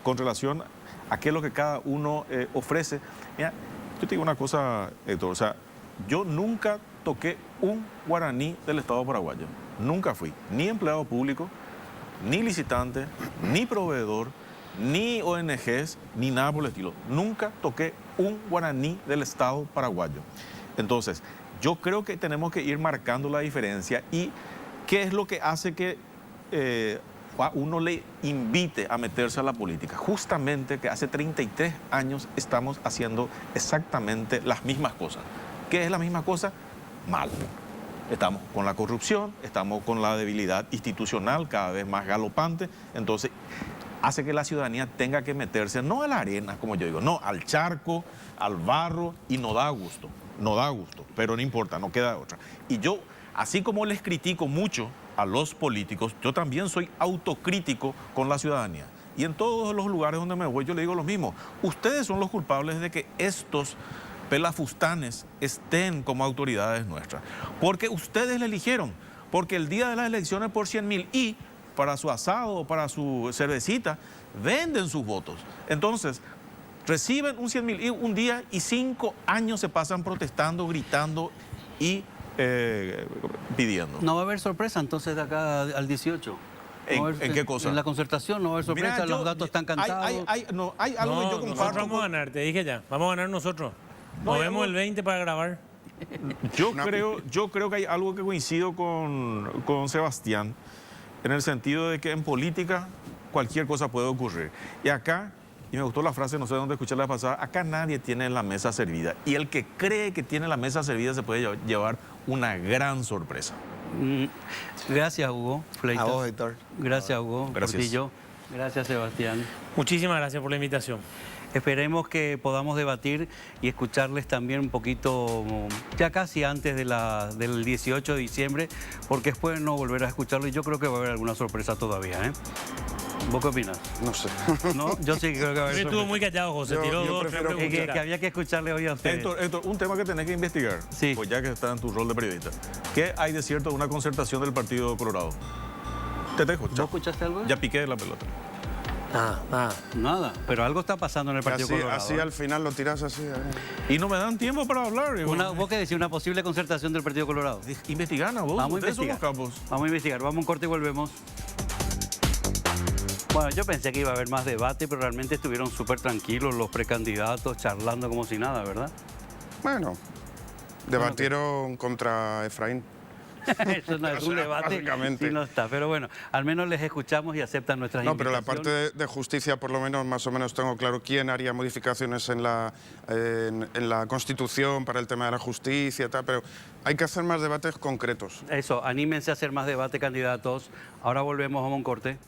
S3: con relación a qué es lo que cada uno ofrece, mira, yo te digo una cosa, Héctor, o sea, yo nunca toqué un guaraní del Estado paraguayo. Nunca fui ni empleado público, ni licitante, ni proveedor, ni ONGs, ni nada por el estilo. Nunca toqué un guaraní del Estado paraguayo. Entonces, yo creo que tenemos que ir marcando la diferencia y qué es lo que hace que a uno le invite a meterse a la política. Justamente que hace 33 años estamos haciendo exactamente las mismas cosas. ¿Qué es la misma cosa? Mal. Estamos con la corrupción, estamos con la debilidad institucional cada vez más galopante, entonces hace que la ciudadanía tenga que meterse no a la arena, como yo digo, no, al charco, al barro, y no da gusto, pero no importa, no queda otra. Y yo, así como les critico mucho a los políticos, yo también soy autocrítico con la ciudadanía. Y en todos los lugares donde me voy yo le digo lo mismo, ustedes son los culpables de que estos pelafustanes estén como autoridades nuestras, porque ustedes le eligieron, porque el día de las elecciones por 100.000 y para su asado o para su cervecita, venden sus votos. Entonces, reciben un 100.000 y un día y 5 años se pasan protestando, gritando y pidiendo.
S1: No va a haber sorpresa entonces de acá al 18.
S3: ¿En qué cosa?
S1: En la concertación no va a haber sorpresa,
S3: Mira,
S1: los datos están cantados.
S3: Hay algo que yo comparto.
S2: Nosotros vamos a ganar, te dije ya, vamos a ganar nosotros. Nos vemos el 20 para grabar.
S3: Yo creo que hay algo que coincido con Sebastián, en el sentido de que en política cualquier cosa puede ocurrir. Y acá, y me gustó la frase, no sé dónde escuché la pasada, acá nadie tiene la mesa servida. Y el que cree que tiene la mesa servida se puede llevar una gran sorpresa.
S1: Gracias, Hugo Fleitas.
S4: A vos, Héctor.
S1: Gracias, Hugo
S3: Gracias.
S1: Portillo. Gracias, Sebastián.
S2: Muchísimas gracias por la invitación.
S1: Esperemos que podamos debatir y escucharles también un poquito, ya casi antes del 18 de diciembre, porque después no volver a escucharlo y yo creo que va a haber alguna sorpresa todavía, ¿eh? ¿Vos qué opinas?
S5: No sé.
S1: ¿No? Yo sí creo que va a haber
S2: Estuvo
S1: sorpresa.
S2: muy callado, José.
S5: Yo
S2: Tiró dos,
S5: prefiero
S2: tres
S1: Que
S2: preguntas.
S1: había que escucharle hoy a ustedes.
S3: Héctor, un tema que tenés que investigar,
S1: Sí.
S3: pues ya que está en tu rol de periodista. ¿Qué hay de cierto de una concertación del Partido Colorado? Te dejo,
S1: ¿Vos
S3: chao.
S1: escuchaste algo?
S3: Ya piqué la pelota.
S2: Nada.
S1: Nada, pero algo está pasando en el Partido Colorado.
S5: Así al final lo tiras así.
S3: Y no me dan tiempo para hablar.
S1: ¿Vos qué decís? ¿Una posible concertación del Partido Colorado?
S3: Investigan a vos,
S1: Vamos a
S3: ustedes son
S1: investigar.
S3: los capos.
S1: Vamos a investigar. Vamos a un corte y volvemos. Bueno, yo pensé que iba a haber más debate, pero realmente estuvieron súper tranquilos los precandidatos, charlando como si nada, ¿verdad?
S5: Bueno, debatieron contra Efraín.
S1: Eso no es un debate,
S5: básicamente.
S1: sí no está. Pero bueno, al menos les escuchamos y aceptan nuestras
S5: No, pero la
S1: invitaciones.
S5: parte de justicia, por lo menos, más o menos tengo claro quién haría modificaciones en la Constitución para el tema de la justicia y tal, pero hay que hacer más debates concretos.
S1: Eso, anímense a hacer más debate, candidatos. Ahora volvemos a un corte.